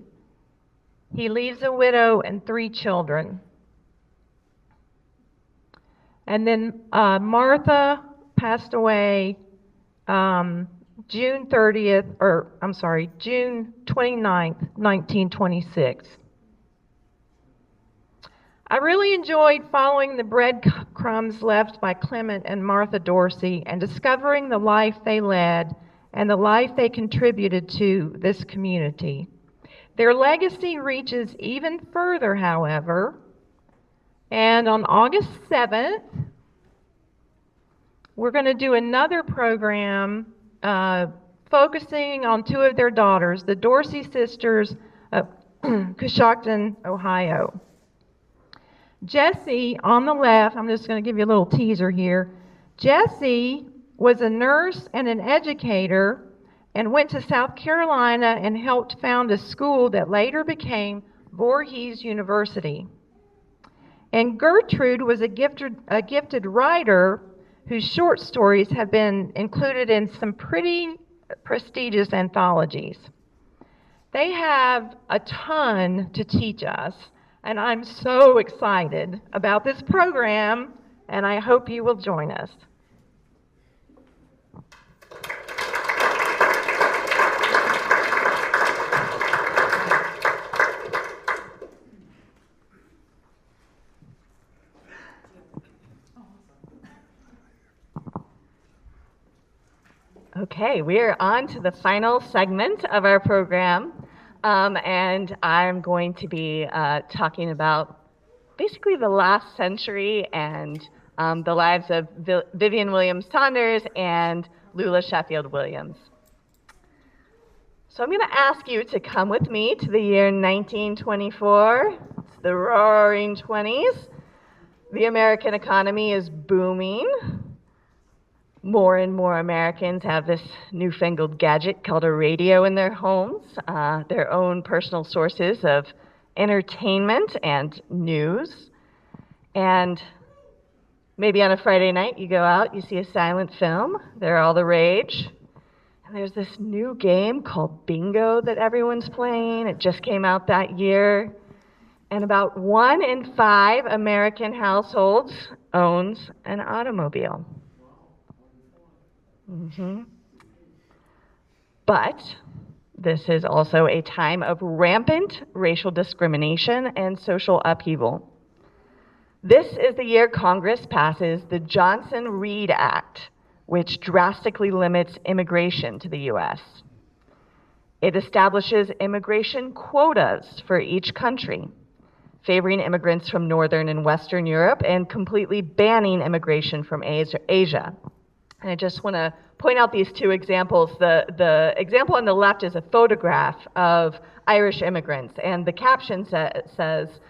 He leaves a widow and 3 children. And then Martha passed away June 29th, 1926. I really enjoyed following the breadcrumbs left by Clement and Martha Dorsey and discovering the life they led and the life they contributed to this community. Their legacy reaches even further, however, and on August 7th, we're going to do another program focusing on 2 of their daughters, the Dorsey sisters of Coshocton, Ohio. Jessie, on the left, I'm just going to give you a little teaser here. Jessie was a nurse and an educator and went to South Carolina and helped found a school that later became Voorhees University. And Gertrude was a gifted writer whose short stories have been included in some pretty prestigious anthologies. They have a ton to teach us, and I'm so excited about this program, and I hope you will join us. Okay, we are on to the final segment of our program, and I'm going to be talking about basically the last century and the lives of Vivian Williams Saunders and Lula Sheffield Williams. So I'm going to ask you to come with me to the year 1924. It's the roaring 20s. The American economy is booming. More and more Americans have this newfangled gadget called a radio in their homes, their own personal sources of entertainment and news. And maybe on a Friday night you go out, you see a silent film, they're all the rage. And there's this new game called Bingo that everyone's playing. It just came out that year. And about 1 in 5 American households owns an automobile. But this is also a time of rampant racial discrimination and social upheaval. This is the year Congress passes the Johnson-Reed Act, which drastically limits immigration to the U.S. It establishes immigration quotas for each country, favoring immigrants from Northern and Western Europe and completely banning immigration from Asia. And I just want to point out these 2 examples. The example on the left is a photograph of Irish immigrants, and the caption says,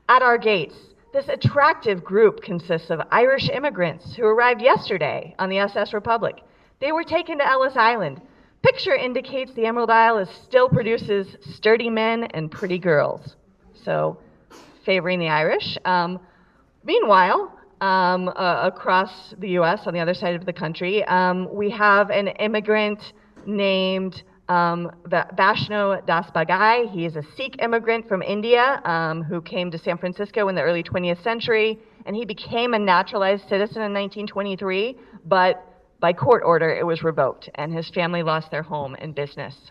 "At our gates, this attractive group consists of Irish immigrants who arrived yesterday on the SS Republic. They were taken to Ellis Island. Picture indicates the Emerald Isle still produces sturdy men and pretty girls." So, favoring the Irish. Meanwhile, across the U.S., on the other side of the country, we have an immigrant named Vaishno Das Bagai. He is a Sikh immigrant from India who came to San Francisco in the early 20th century, and he became a naturalized citizen in 1923, but by court order it was revoked, and his family lost their home and business.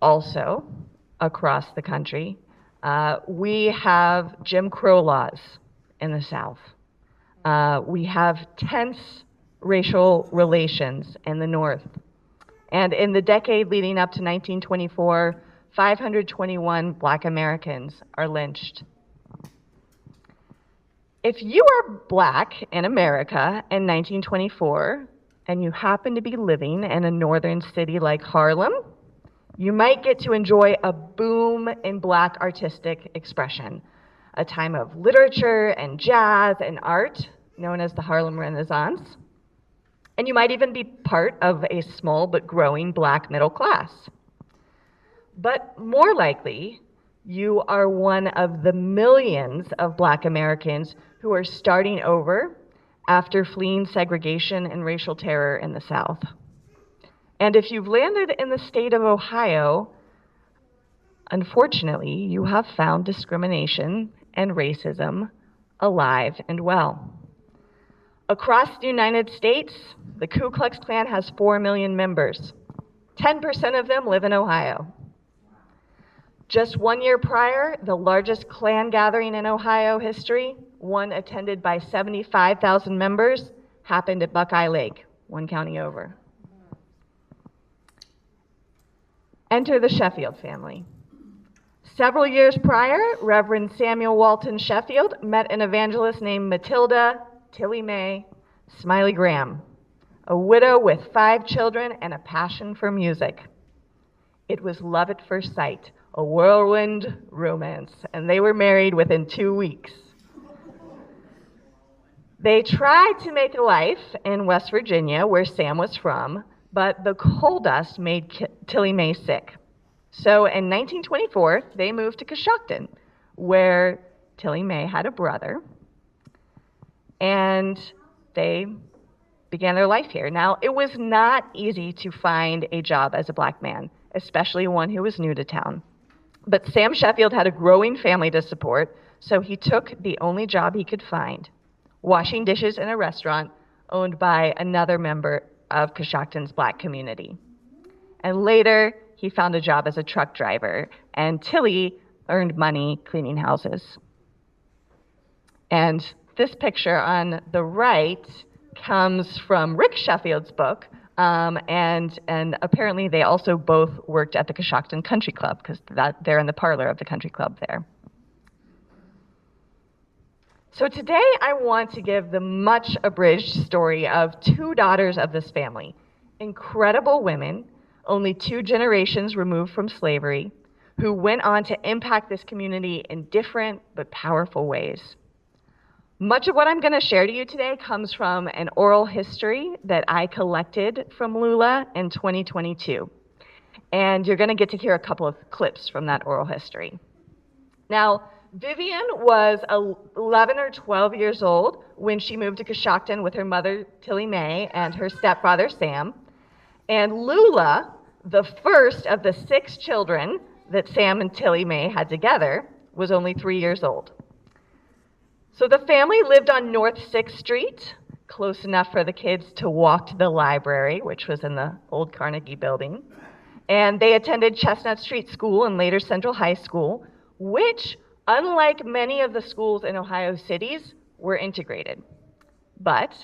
Also, across the country, we have Jim Crow laws in the South. We have tense racial relations in the North. And in the decade leading up to 1924, 521 Black Americans are lynched. If you are Black in America in 1924, and you happen to be living in a northern city like Harlem, you might get to enjoy a boom in Black artistic expression, a time of literature and jazz and art known as the Harlem Renaissance. And you might even be part of a small but growing Black middle class. But more likely, you are one of the millions of Black Americans who are starting over after fleeing segregation and racial terror in the South. And if you've landed in the state of Ohio, unfortunately, you have found discrimination and racism alive and well. Across the United States, the Ku Klux Klan has 4 million members. 10% of them live in Ohio. Just 1 year prior, the largest Klan gathering in Ohio history, one attended by 75,000 members, happened at Buckeye Lake, one county over. Enter the Sheffield family. Several years prior, Reverend Samuel Walton Sheffield met an evangelist named Matilda Tilly Mae Smiley Graham, a widow with 5 children and a passion for music. It was love at first sight, a whirlwind romance, and they were married within 2 weeks. They tried to make a life in West Virginia, where Sam was from, but the coal dust made Tilly Mae sick. So in 1924, they moved to Coshocton, where Tilly Mae had a brother, and they began their life here. Now, it was not easy to find a job as a Black man, especially one who was new to town. But Sam Sheffield had a growing family to support, so he took the only job he could find, washing dishes in a restaurant owned by another member of Coshocton's Black community. And later, he found a job as a truck driver, and Tilly earned money cleaning houses. And this picture on the right comes from Rick Sheffield's book, and apparently they also both worked at the Coshocton Country Club, because they're in the parlor of the country club there. So today I want to give the much abridged story of 2 daughters of this family, incredible women, only 2 generations removed from slavery, who went on to impact this community in different but powerful ways. Much of what I'm going to share to you today comes from an oral history that I collected from Lula in 2022. And you're going to get to hear a couple of clips from that oral history. Now, Vivian was 11 or 12 years old when she moved to Coshocton with her mother, Tilly Mae, and her stepfather, Sam. And Lula, the first of the 6 children that Sam and Tilly Mae had together, was only 3 years old. So the family lived on North 6th Street, close enough for the kids to walk to the library, which was in the old Carnegie building. And they attended Chestnut Street School and later Central High School, which, unlike many of the schools in Ohio cities, were integrated. But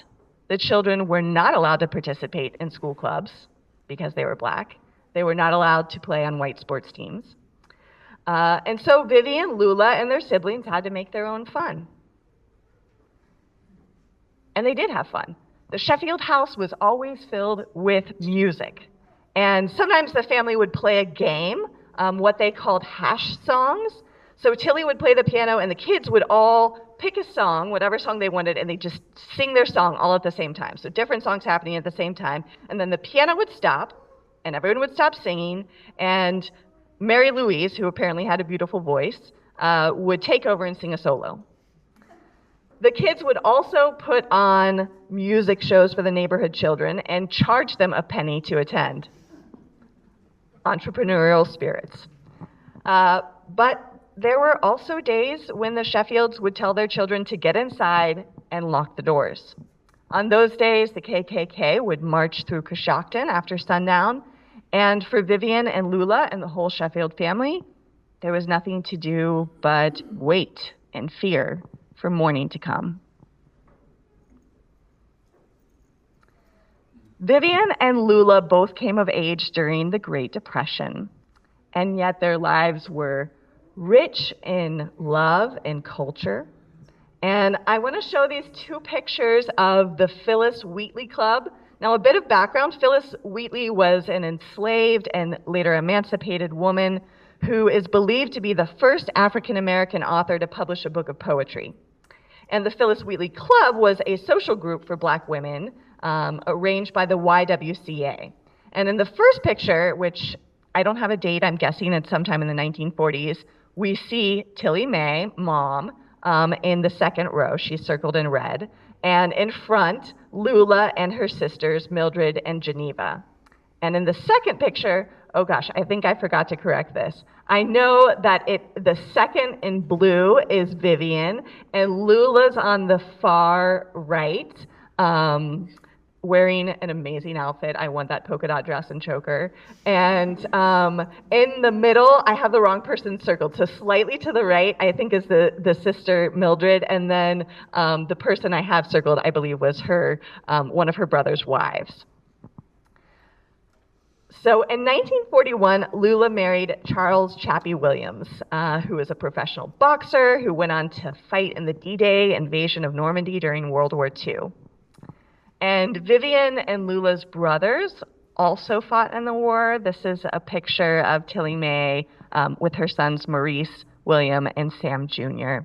the children were not allowed to participate in school clubs because they were Black. They were not allowed to play on white sports teams. And so Vivian, Lula, and their siblings had to make their own fun. And they did have fun. The Sheffield house was always filled with music. And sometimes the family would play a game, what they called hash songs. So Tilly would play the piano, and the kids would all pick a song, whatever song they wanted, and they just sing their song all at the same time. So different songs happening at the same time. And then the piano would stop, and everyone would stop singing, and Mary Louise, who apparently had a beautiful voice, would take over and sing a solo. The kids would also put on music shows for the neighborhood children and charge them a penny to attend. Entrepreneurial spirits. But there were also days when the Sheffields would tell their children to get inside and lock the doors. On those days, the KKK would march through Coshocton after sundown, and for Vivian and Lula and the whole Sheffield family, there was nothing to do but wait and fear for morning to come. Vivian and Lula both came of age during the Great Depression, and yet their lives were rich in love and culture. And I want to show these 2 pictures of the Phyllis Wheatley Club Now, a bit of background, Phyllis Wheatley was an enslaved and later emancipated woman who is believed to be the first African-American author to publish a book of poetry. And the Phyllis Wheatley Club was a social group for Black women arranged by the YWCA. And in the first picture, which I don't have a date, I'm guessing it's sometime in the 1940s, we see Tilly Mae, mom, in the second row. She's circled in red. And in front, Lula and her sisters, Mildred and Geneva. And in the second picture, oh gosh, I think I forgot to correct this. I know that the second in blue is Vivian, and Lula's on the far right, wearing an amazing outfit. I want that polka dot dress and choker. And in the middle, I have the wrong person circled. So slightly to the right, I think is the sister Mildred, and then the person I have circled, I believe, was her one of her brother's wives. So in 1941, Lula married Charles Chappie Williams, who was a professional boxer who went on to fight in the D-Day invasion of Normandy during World War II. And Vivian and Lula's brothers also fought in the war. This is a picture of Tilly Mae with her sons Maurice, William, and Sam Jr.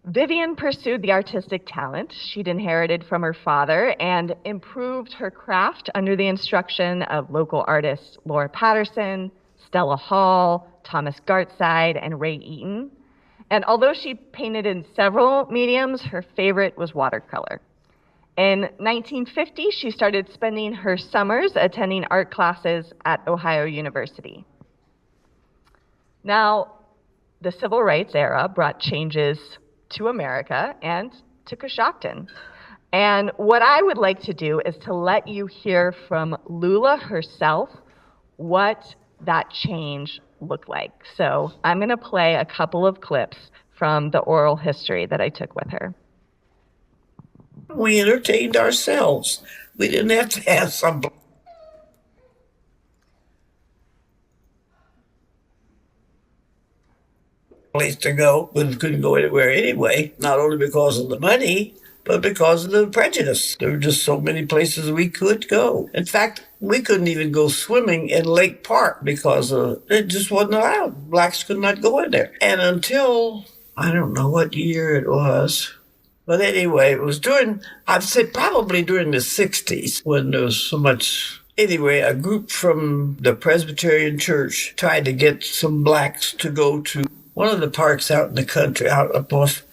Vivian pursued the artistic talent she'd inherited from her father and improved her craft under the instruction of local artists Laura Patterson, Stella Hall, Thomas Gartside, and Ray Eaton. And although she painted in several mediums, her favorite was watercolor. In 1950, she started spending her summers attending art classes at Ohio University. Now, the civil rights era brought changes to America and to Coshocton. And what I would like to do is to let you hear from Lula herself what that change looked like. So I'm going to play a couple of clips from the oral history that I took with her. We entertained ourselves. We didn't have to have some place to go, but we couldn't go anywhere anyway, not only because of the money, but because of the prejudice. There were just so many places we could go. In fact, we couldn't even go swimming in Lake Park because it just wasn't allowed. Blacks could not go in there. And until, I don't know what year it was, but anyway, it was I'd say probably during the 60s when there was so much. Anyway, a group from the Presbyterian Church tried to get some blacks to go to one of the parks out in the country, out up off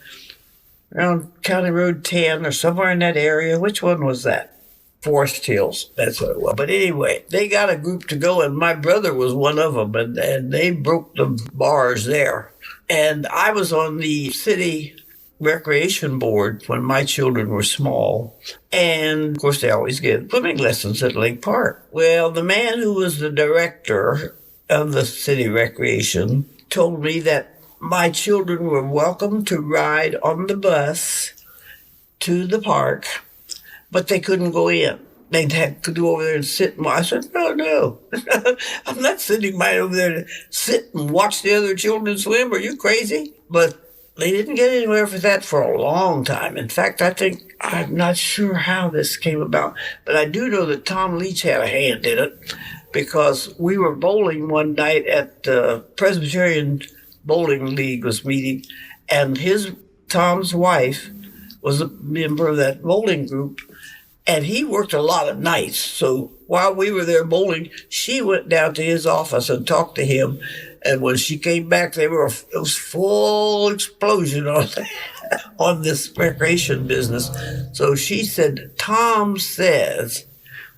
around County Road 10 or somewhere in that area. Which one was that? Forest Hills. That's what it was. But anyway, they got a group to go, and my brother was one of them, and they broke the bars there. And I was on the city recreation board when my children were small. And, of course, they always get swimming lessons at Lake Park. Well, the man who was the director of the city recreation told me that my children were welcome to ride on the bus to the park, but they couldn't go in. They'd have to go over there and sit and watch. I said, no. I'm not sitting right over there to sit and watch the other children swim. Are you crazy? But they didn't get anywhere for that for a long time. In fact, I'm not sure how this came about, but I do know that Tom Leach had a hand in it because we were bowling one night at the Presbyterian Bowling League was meeting, and Tom's wife was a member of that bowling group, and he worked a lot of nights. So while we were there bowling, she went down to his office and talked to him. And when she came back, it was full explosion on this recreation business. So she said, Tom says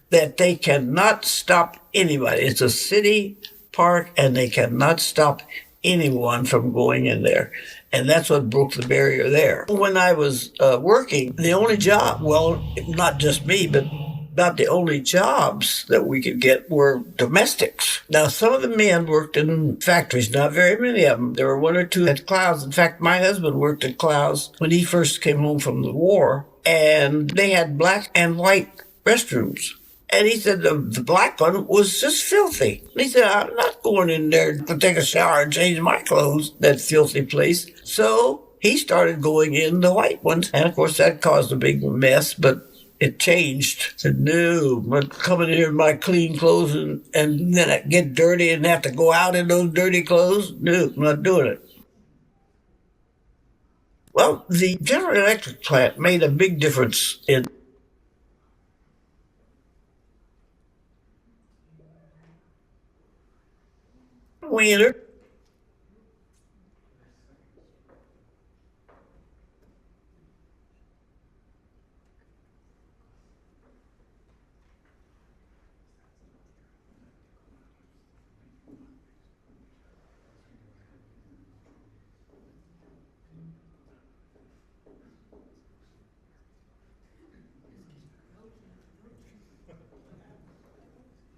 that they cannot stop anybody. It's a city park, and they cannot stop anyone from going in there. And that's what broke the barrier there. When I was working, the only job, well, not just me, but about the only jobs that we could get were domestics. Now, some of the men worked in factories, not very many of them. There were one or two at Clouds. In fact, my husband worked at Clouds when he first came home from the war, and they had black and white restrooms. And he said the black one was just filthy. And he said, I'm not going in there to take a shower and change my clothes, that filthy place. So he started going in the white ones. And of course, that caused a big mess, but it changed. Said, no, I'm not coming here in my clean clothes and then I get dirty and have to go out in those dirty clothes. No, I'm not doing it. Well, the General Electric plant made a big difference in Wheeler.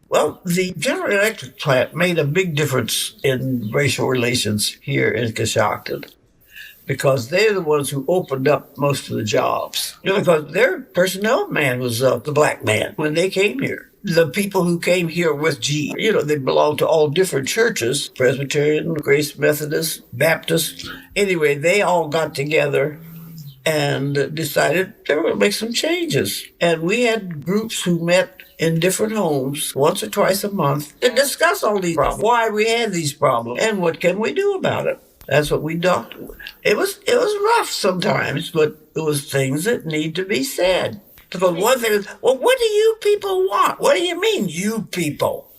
Well, the General Electric plant made a big difference in racial relations here in Coshocton because they're the ones who opened up most of the jobs. Because their personnel man was the black man when they came here. The people who came here with GE, they belonged to all different churches, Presbyterian, Grace Methodist, Baptist. Anyway, they all got together and decided they were going to make some changes. And we had groups who met in different homes once or twice a month to discuss all these problems, why we had these problems, and what can we do about it. That's what we talked. It was rough sometimes, but it was things that need to be said. Because one thing is, well, what do you people want? What do you mean, you people?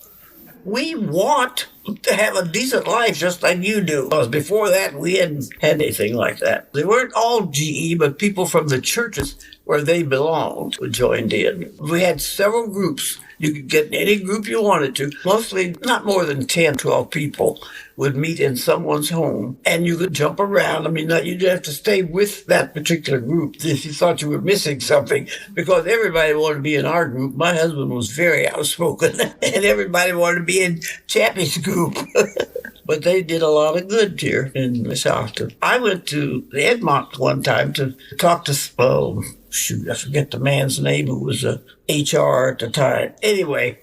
We want to have a decent life just like you do. Because before that, we hadn't had anything like that. They weren't all GE, but people from the churches where they belonged joined in. We had several groups. You could get in any group you wanted to. Mostly not more than 10, 12 people would meet in someone's home, and you could jump around. I mean, you didn't have to stay with that particular group if you thought you were missing something, because everybody wanted to be in our group. My husband was very outspoken, and everybody wanted to be in Chappie's group. But they did a lot of good here in Coshocton. I went to the Edmont one time to talk to, I forget the man's name who was a HR at the time. Anyway,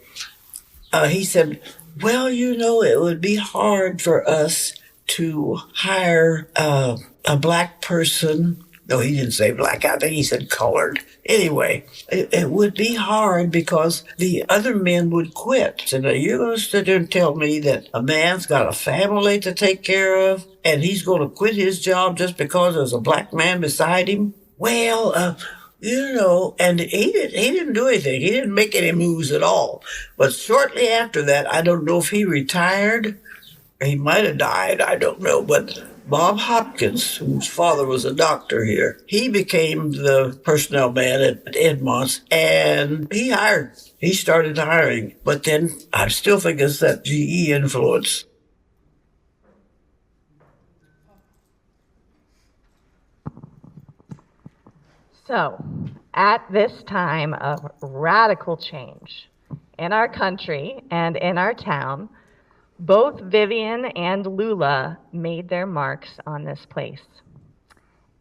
he said, well, it would be hard for us to hire a black person. No, he didn't say black. I think he said colored. Anyway, it would be hard because the other men would quit. So now you're going to sit there and tell me that a man's got a family to take care of and he's going to quit his job just because there's a black man beside him? Well, and he didn't do anything. He didn't make any moves at all. But shortly after that, I don't know if he retired. He might have died. I don't know. But Bob Hopkins, whose father was a doctor here, he became the personnel man at Edmonds, and he started hiring. But then I still think it's that GE influence. So, at this time of radical change in our country and in our town, both Vivian and Lula made their marks on this place.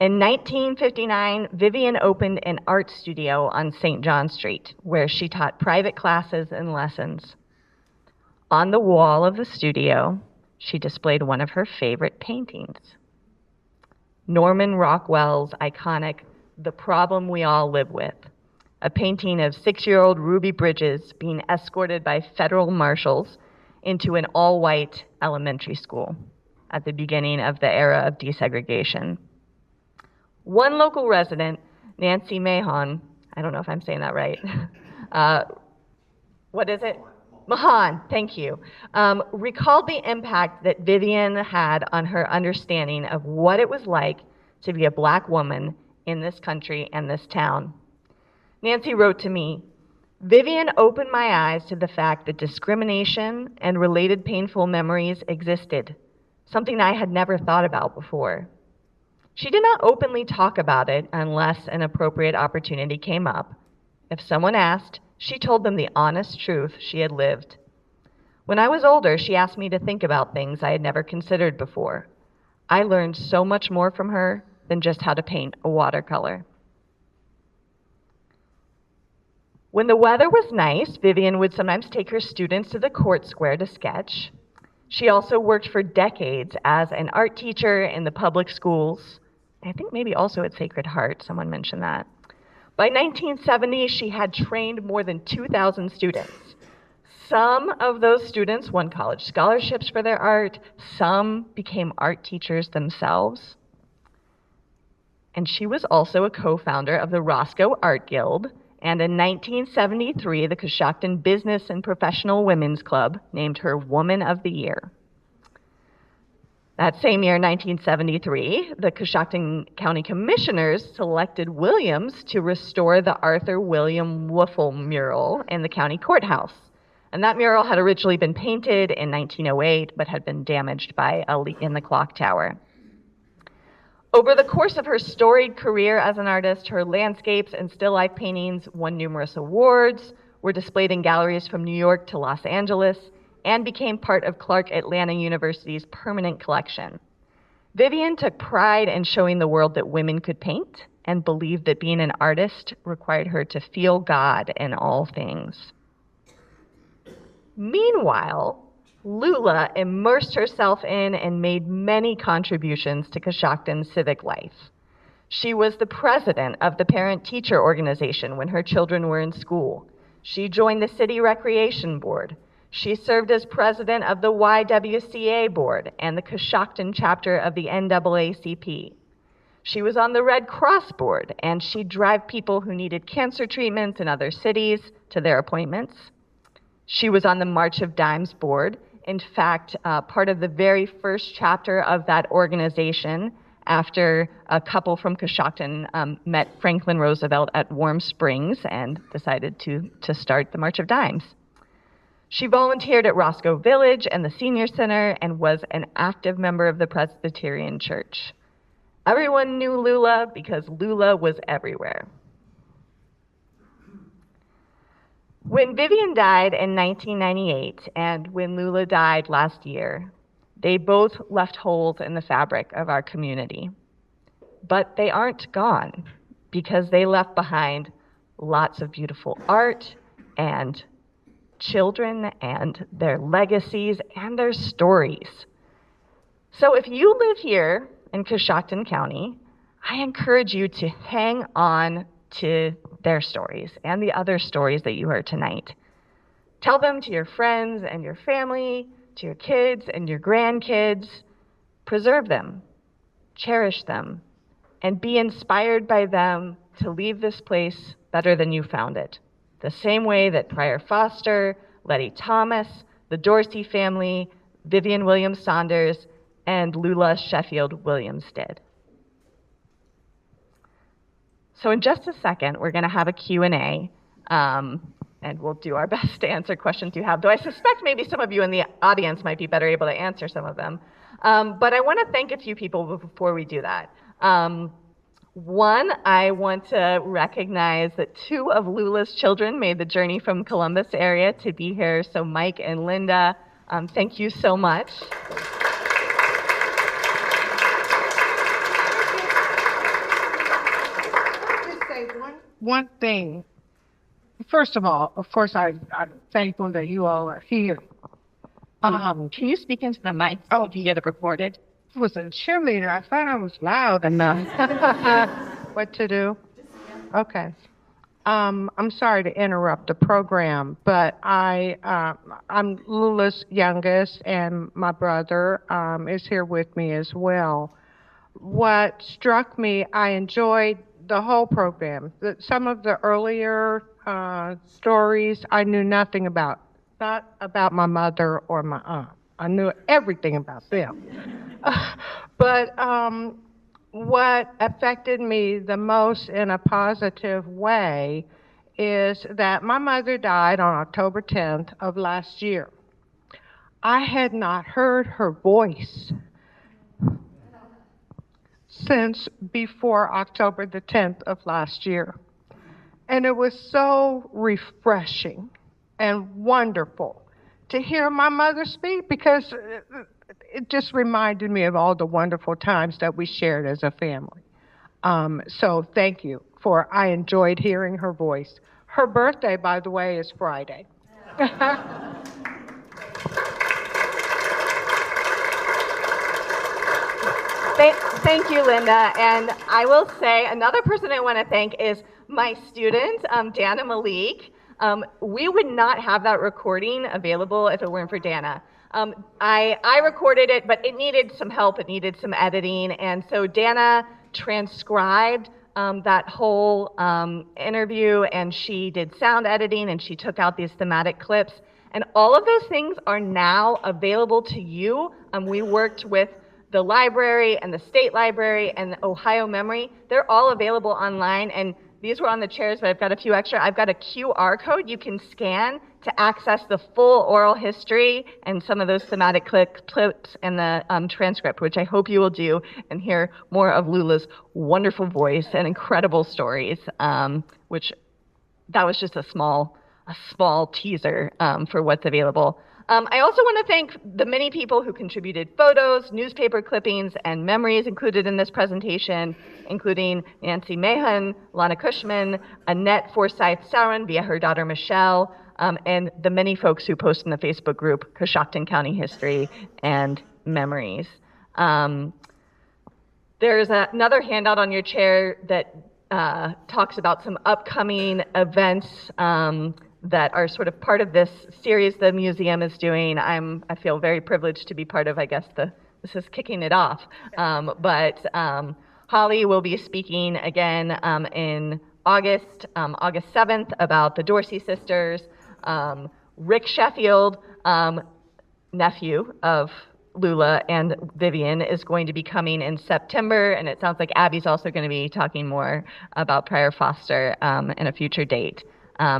In 1959, Vivian opened an art studio on St. John Street, where she taught private classes and lessons. On the wall of the studio, she displayed one of her favorite paintings, Norman Rockwell's iconic The Problem We All Live With, a painting of 6-year-old Ruby Bridges being escorted by federal marshals into an all-white elementary school at the beginning of the era of desegregation. One local resident, Nancy Mahon, I don't know if I'm saying that right. What is it? Mahan, thank you. Recalled the impact that Vivian had on her understanding of what it was like to be a black woman in this country and this town. Nancy wrote to me, Vivian opened my eyes to the fact that discrimination and related painful memories existed, something I had never thought about before. She did not openly talk about it unless an appropriate opportunity came up. If someone asked, she told them the honest truth she had lived. When I was older, she asked me to think about things I had never considered before. I learned so much more from her than just how to paint a watercolor. When the weather was nice, Vivian would sometimes take her students to the court square to sketch. She also worked for decades as an art teacher in the public schools, I think maybe also at Sacred Heart, someone mentioned that. By 1970, she had trained more than 2,000 students. Some of those students won college scholarships for their art. Some became art teachers themselves. And she was also a co-founder of the Roscoe Art Guild. And in 1973, the Coshocton Business and Professional Women's Club named her Woman of the Year. That same year, 1973, the Coshocton County Commissioners selected Williams to restore the Arthur William Woofle mural in the county courthouse. And that mural had originally been painted in 1908, but had been damaged by a leak in the clock tower. Over the course of her storied career as an artist, her landscapes and still life paintings won numerous awards, were displayed in galleries from New York to Los Angeles, and became part of Clark Atlanta University's permanent collection. Vivian took pride in showing the world that women could paint and believed that being an artist required her to feel God in all things. Meanwhile, Lula immersed herself in and made many contributions to Coshocton's civic life. She was the president of the parent-teacher organization when her children were in school. She joined the city recreation board. She served as president of the YWCA board and the Coshocton chapter of the NAACP. She was on the Red Cross board, and she'd drive people who needed cancer treatments in other cities to their appointments. She was on the March of Dimes board. In fact, part of the very first chapter of that organization after a couple from Coshocton met Franklin Roosevelt at Warm Springs and decided to start the March of Dimes. She volunteered at Roscoe Village and the Senior Center and was an active member of the Presbyterian Church. Everyone knew Lula because Lula was everywhere. When Vivian died in 1998 and when Lula died last year, they both left holes in the fabric of our community. But they aren't gone because they left behind lots of beautiful art and children and their legacies and their stories. So if you live here in Coshocton County, I encourage you to hang on to their stories and the other stories that you heard tonight. Tell them to your friends and your family, to your kids and your grandkids. Preserve them, cherish them, and be inspired by them to leave this place better than you found it. The same way that Prior Foster, Letty Thomas, the Dorsey family, Vivian Williams Saunders, and Lula Sheffield Williams did. So in just a second, we're going to have a Q&A, and we'll do our best to answer questions you have, though I suspect maybe some of you in the audience might be better able to answer some of them. But I want to thank a few people before we do that. One, I want to recognize that 2 of Lula's children made the journey from Columbus area to be here. So Mike and Linda, thank you so much. Just say one thing. First of all, of course, I'm thankful that you all are here. Can you speak into the mic so you get it recorded? I was a cheerleader. I thought I was loud enough. What to do? Okay. I'm sorry to interrupt the program, but I'm Lula's youngest, and my brother is here with me as well. What struck me, I enjoyed the whole program. Some of the earlier stories I knew nothing about, not about my mother or my aunt. I knew everything about them. But what affected me the most in a positive way is that my mother died on October 10th of last year. I had not heard her voice since before October the 10th of last year. And it was so refreshing and wonderful to hear my mother speak, because it just reminded me of all the wonderful times that we shared as a family. So thank you I enjoyed hearing her voice. Her birthday, by the way, is Friday. Thank you, Linda. And I will say another person I want to thank is my student, Dana Malik. We would not have that recording available if it weren't for Dana. I recorded it, but it needed some help. It needed some editing. And so Dana transcribed that whole interview, and she did sound editing, and she took out these thematic clips. And all of those things are now available to you. We worked with the library and the state library and the Ohio Memory. They're all available online, and these were on the chairs, but I've got a few extra. I've got a QR code you can scan to access the full oral history and some of those thematic clips and the transcript, which I hope you will do and hear more of Lula's wonderful voice and incredible stories, which that was just a small teaser for what's available. I also want to thank the many people who contributed photos, newspaper clippings, and memories included in this presentation, including Nancy Mahan, Lana Cushman, Annette Forsyth-Sauron via her daughter Michelle, and the many folks who post in the Facebook group, Coshocton County History and Memories. There's another handout on your chair that talks about some upcoming events that are sort of part of this series the museum is doing. I feel very privileged to be part of, I guess, this is kicking it off. But Holli will be speaking again in August 7th about the Dorsey sisters. Rick Sheffield, nephew of Lula and Vivian, is going to be coming in September, and it sounds like Abby's also going to be talking more about Prior Foster in a future date.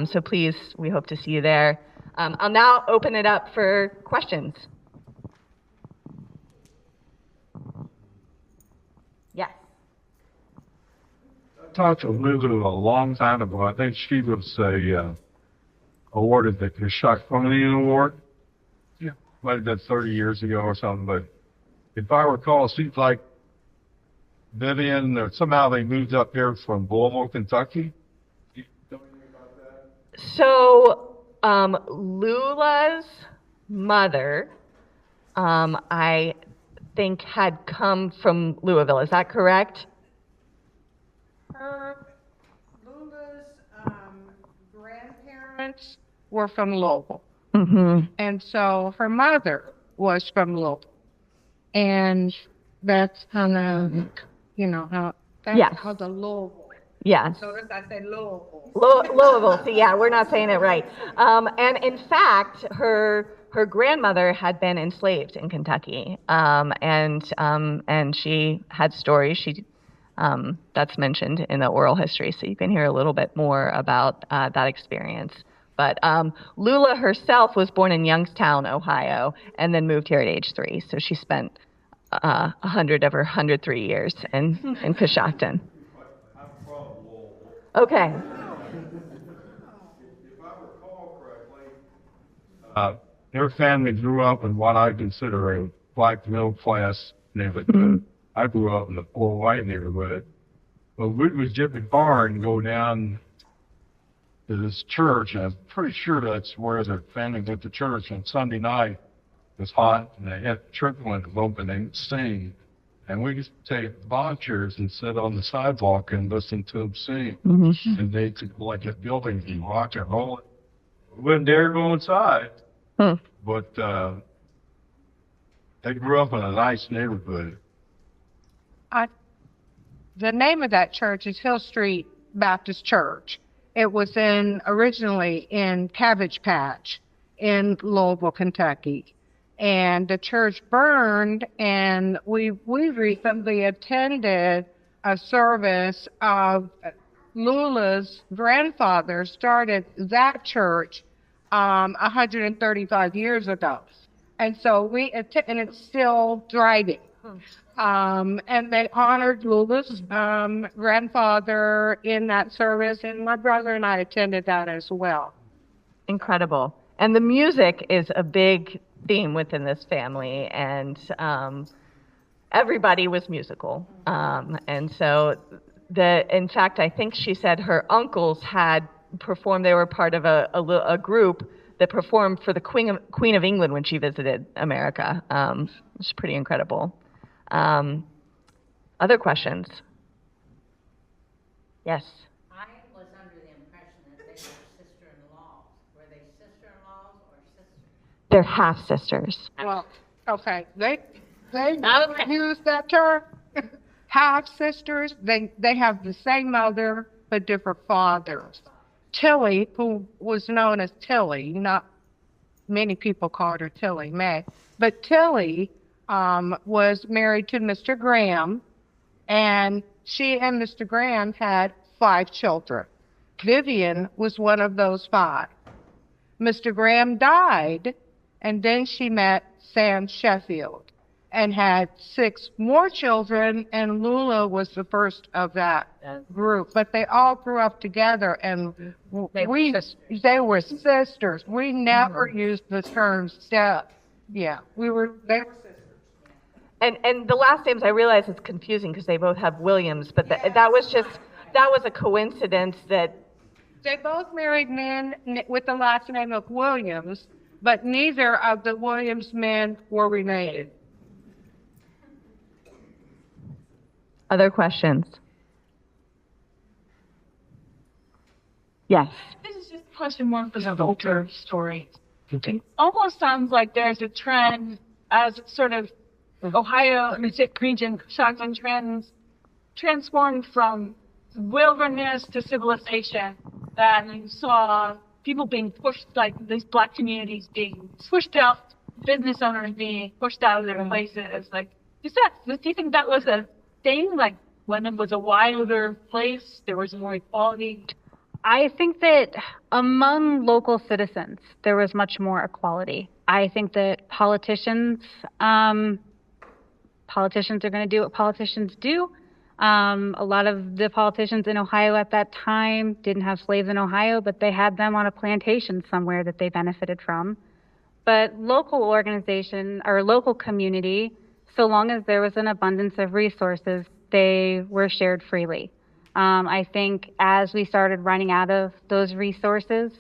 So please, we hope to see you there. I'll now open it up for questions. Yes. I talked to Lulu a long time ago. I think she was awarded the Coshocton Award. Yeah, might have been 30 years ago or something. But if I recall, it seems like Vivian, or somehow they moved up here from Louisville, Kentucky. So Lula's mother, I think, had come from Louisville. Is that correct? Lula's grandparents were from Louisville. Mm-hmm. And so her mother was from Louisville. And that's kind of, Yes. how the Louisville. Yeah. So as I say Louisville. Louisville. See, yeah, we're not saying it right. And in fact, her grandmother had been enslaved in Kentucky, and she had stories that's mentioned in the oral history. So you can hear a little bit more about that experience. But Lula herself was born in Youngstown, Ohio, and then moved here at age 3. So she spent 100 of her 103 years in Coshocton. Okay. If I recall correctly, their family grew up in what I consider a black middle class neighborhood. Mm-hmm. I grew up in a poor white neighborhood. But we would get the car and go down to this church, and I'm pretty sure that's where their family went to church on Sunday night. It was hot, and they had church windows open and sing. And we used to take lawn chairs and sit on the sidewalk and listen to them sing. Mm-hmm. And they took like a building and rock and roll. We wouldn't dare go inside. But they grew up in a nice neighborhood. The name of that church is Hill Street Baptist Church. It was originally in Cabbage Patch in Louisville, Kentucky. And the church burned, and we recently attended a service of Lula's grandfather started that church 135 years ago. And so and it's still thriving. And they honored Lula's grandfather in that service, and my brother and I attended that as well. Incredible. And the music is a big theme within this family, and everybody was musical. And so in fact, I think she said her uncles had performed. They were part of a group that performed for the Queen of England when she visited America. It's pretty incredible. Other questions? Yes. I was under the impression that they were sister-in-laws. Were they sister-in-laws or sisters? They're half sisters. Well, okay, they Okay. use that term. Half sisters, they have the same mother but different fathers. Tilly, who was known as Tilly, not many people called her Tilly Mae, but Tilly was married to Mr. Graham, and she and Mr. Graham had 5 children. Vivian was one of those 5. Mr. Graham died, and then she met Sam Sheffield and had 6 more children, and Lula was the first of that group. But they all grew up together, and they were sisters. We never used the term step. Yeah, they were sisters. And the last names I realize it's confusing because they both have Williams, but that was a coincidence that They both married men with the last name of Williams, but neither of the Williams men were related. Other questions? Yes. This is just a question more for the Vulture story. It almost sounds like there's a trend as sort of Ohio and the Pacific region, Coshocton transformed from wilderness to civilization, that you saw people being pushed, like these black communities being pushed out, business owners being pushed out of their places. Like, do you think that was a thing? Like, when it was a wilder place, there was more equality? I think that among local citizens, there was much more equality. I think that politicians are going to do what politicians do. A lot of the politicians in Ohio at that time didn't have slaves in Ohio, but they had them on a plantation somewhere that they benefited from. But local organization or local community, so long as there was an abundance of resources, they were shared freely. I think as we started running out of those resources,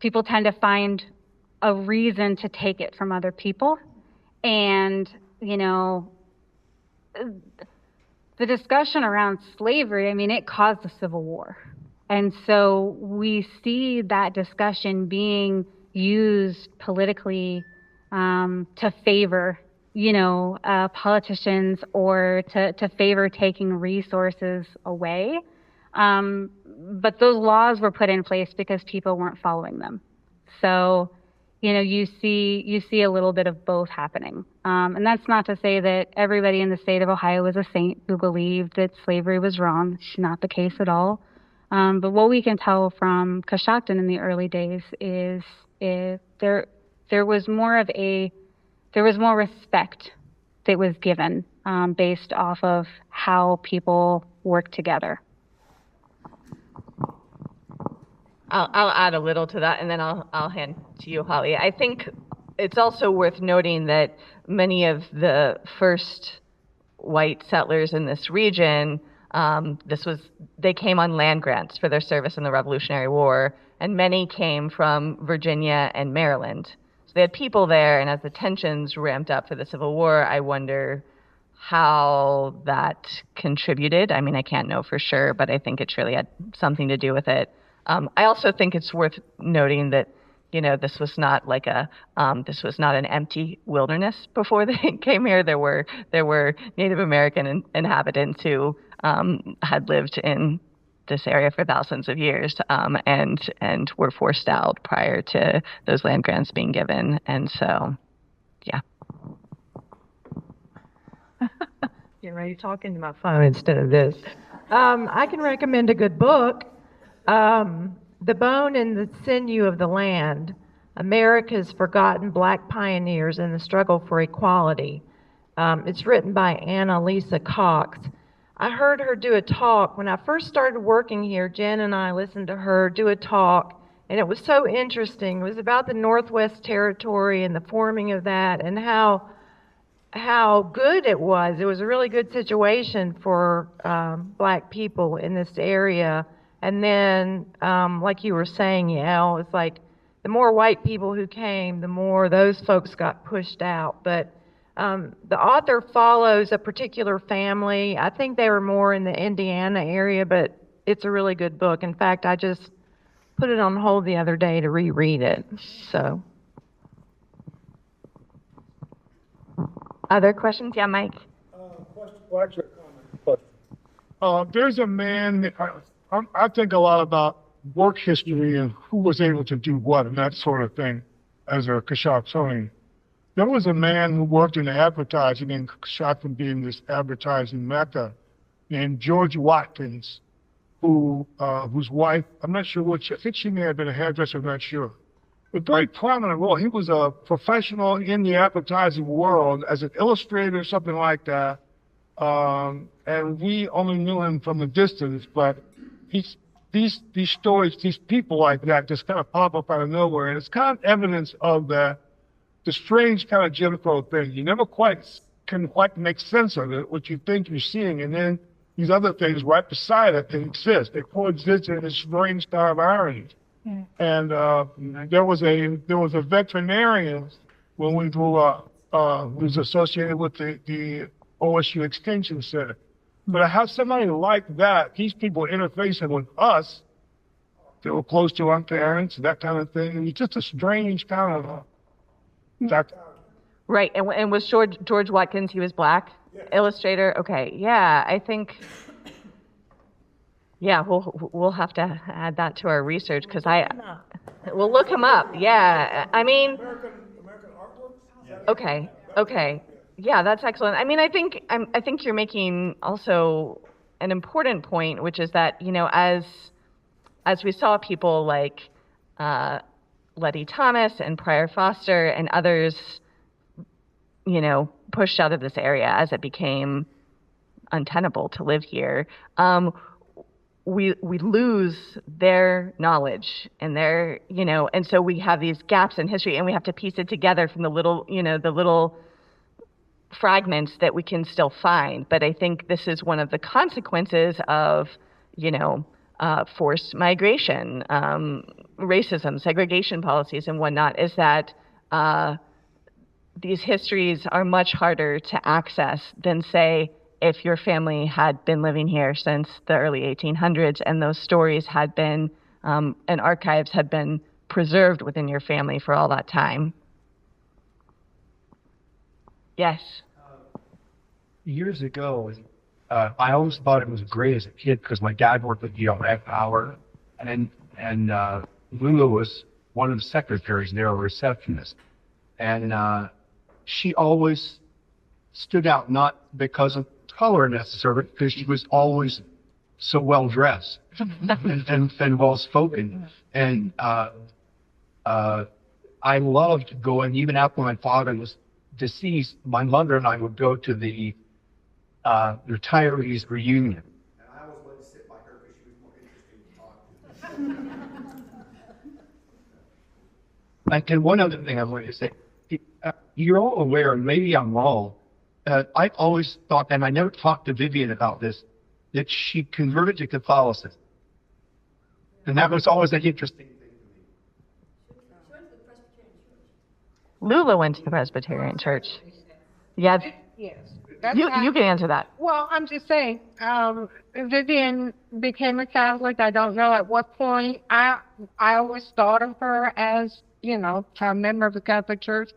people tend to find a reason to take it from other people. And, the discussion around slavery, I mean, it caused the Civil War. And so we see that discussion being used politically to favor, politicians or to favor taking resources away. But those laws were put in place because people weren't following them. So, you see a little bit of both happening. And that's not to say that everybody in the state of Ohio was a saint who believed that slavery was wrong. It's not the case at all. But what we can tell from Coshocton in the early days is there was more respect that was given based off of how people work together. I'll add a little to that, and then I'll hand to you, Holly. I think it's also worth noting that many of the first white settlers in this region, they came on land grants for their service in the Revolutionary War, and many came from Virginia and Maryland. So they had people there, and as the tensions ramped up for the Civil War, I wonder how that contributed. I mean, I can't know for sure, but I think it surely had something to do with it. I also think it's worth noting that, this was not an empty wilderness before they came here. There were Native American inhabitants who had lived in this area for thousands of years and were forced out prior to those land grants being given. And so, yeah. Get ready talking to my phone instead of this. I can recommend a good book. The Bone and the Sinew of the Land, America's Forgotten Black Pioneers in the Struggle for Equality. It's written by Anna Lisa Cox. I heard her do a talk. When I first started working here, Jen and I listened to her do a talk, and it was so interesting. It was about the Northwest Territory and the forming of that and how good it was. It was a really good situation for black people in this area. And then, like you were saying, it's like the more white people who came, the more those folks got pushed out. But The author follows a particular family. I think they were more in the Indiana area, but it's a really good book. In fact, I just put it on hold the other day to reread it. So, Other questions? Yeah, Mike. Question, well, actually, a comment. But, there's a man, I think a lot about work history and who was able to do what and that sort of thing as a Coshoctonian. There was a man who worked in advertising in Coshocton, being this advertising mecca, named George Watkins, whose wife, I'm not sure which, I think she may have been a hairdresser, I'm not sure. But very prominent role. He was a professional in the advertising world as an illustrator, something like that. And we only knew him from a distance, but these stories, these people like that just kind of pop up out of nowhere. And it's kind of evidence of the strange kind of Jim Crow thing. You never can quite make sense of it, what you think you're seeing. And then these other things right beside it that exist. They coexist in this strange style of irony. Yeah. And there was a veterinarian when we grew up who was associated with the OSU Extension Center. But I have somebody like that, these people interfacing with us, they were close to our parents, that kind of thing. And it's just a strange kind of Right, and was George Watkins, he was black? Yeah. Illustrator, okay, yeah, I think, yeah, we'll have to add that to our research, because we'll look him up, yeah, I mean, American artworks? Okay, yeah, that's excellent. I mean, I think you're making also an important point, which is that, you know, as we saw people like Letty Thomas and Pryor Foster and others, you know, pushed out of this area as it became untenable to live here, we lose their knowledge and their, you know, and so we have these gaps in history, and we have to piece it together from the little fragments that we can still find. But I think this is one of the consequences of, you know, forced migration, racism, segregation policies, and whatnot, is that these histories are much harder to access than, say, if your family had been living here since the early 1800s and those stories had been, and archives had been preserved within your family for all that time. Yes? Years ago, I always thought it was great as a kid because my dad worked at Half Hour, and Lula was one of the secretaries there, a receptionist. And she always stood out, not because of color necessarily, because she was always so well dressed and well spoken. And I loved going, even after my father was deceased, my mother and I would go to the retirees reunion. And I always wanted to sit by her because she was more interesting to talk to. And one other thing I wanted to say, you're all aware, and maybe I'm wrong, I always thought, and I never talked to Vivian about this, that she converted to Catholicism. And that was always an interesting thing to me. Lula went to the Presbyterian Church. Yeah. Yes. You can answer that. Well, I'm just saying, Vivian became a Catholic. I don't know at what point. I always thought of her as, you know, a member of the Catholic Church.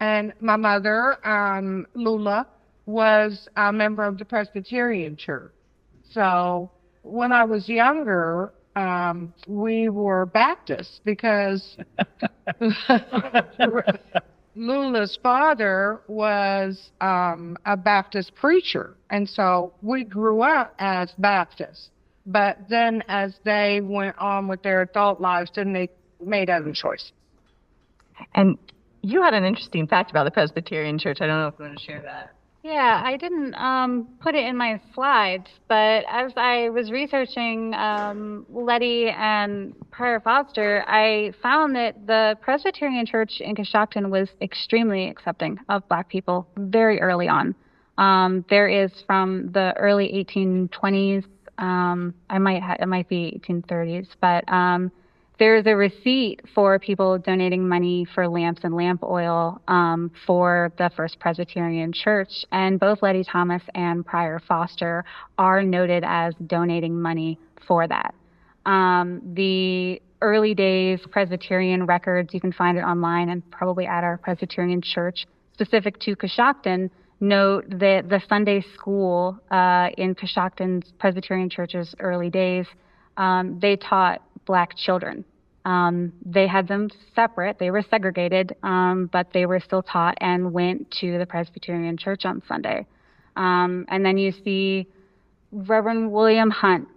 And my mother, Lula, was a member of the Presbyterian Church. So when I was younger, we were Baptists because Lula's father was a Baptist preacher. And so we grew up as Baptists. But then as they went on with their adult lives, then they made other choices. And you had an interesting fact about the Presbyterian Church. I don't know if you want to share that. Yeah, I didn't put it in my slides, but as I was researching Letty and Pryor Foster, I found that the Presbyterian Church in Coshocton was extremely accepting of Black people very early on. There is from the early 1820s, it might be 1830s, but There's a receipt for people donating money for lamps and lamp oil for the First Presbyterian Church, and both Letty Thomas and Prior Foster are noted as donating money for that. The early days Presbyterian records, you can find it online and probably at our Presbyterian Church, specific to Coshocton, note that the Sunday school in Coshocton's Presbyterian Church's early days, they taught Black children. They had them separate. They were segregated, but they were still taught and went to the Presbyterian Church on Sunday. And then you see Reverend William Hunt,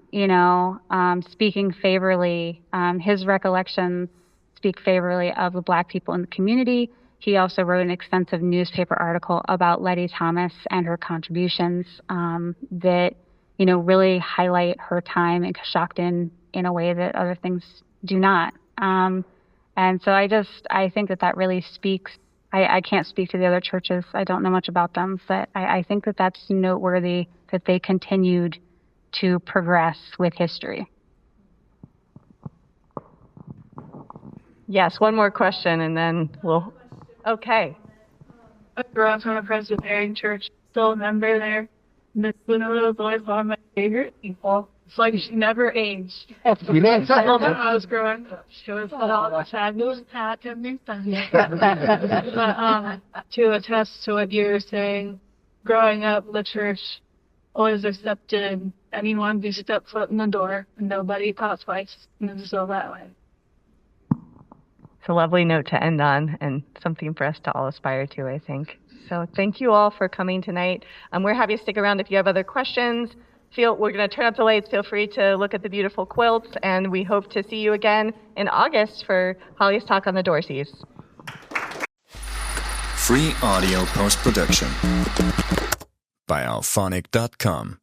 speaking favorably. His recollections speak favorably of the Black people in the community. He also wrote an extensive newspaper article about Letty Thomas and her contributions that, really highlight her time in Coshocton in a way that other things do not. And so I think that really speaks. I can't speak to the other churches. I don't know much about them, but I think that that's noteworthy that they continued to progress with history. Yes, one more question and then we'll, okay. I grew up in a Presbyterian church, still a member there. Miss Luna was always one of my favorite people. It's like she never aged. When I was growing up, she was all the time. News hat and new stuff. But to attest to what you were saying, growing up, the church always accepted anyone who stepped foot in the door, and nobody thought twice, and it was still that way. It's a lovely note to end on and something for us to all aspire to, I think. So thank you all for coming tonight. We're happy to stick around if you have other questions. We're going to turn up the lights. Feel free to look at the beautiful quilts, and we hope to see you again in August for Holli's talk on the Dorseys. Free audio post-production by alphonic.com.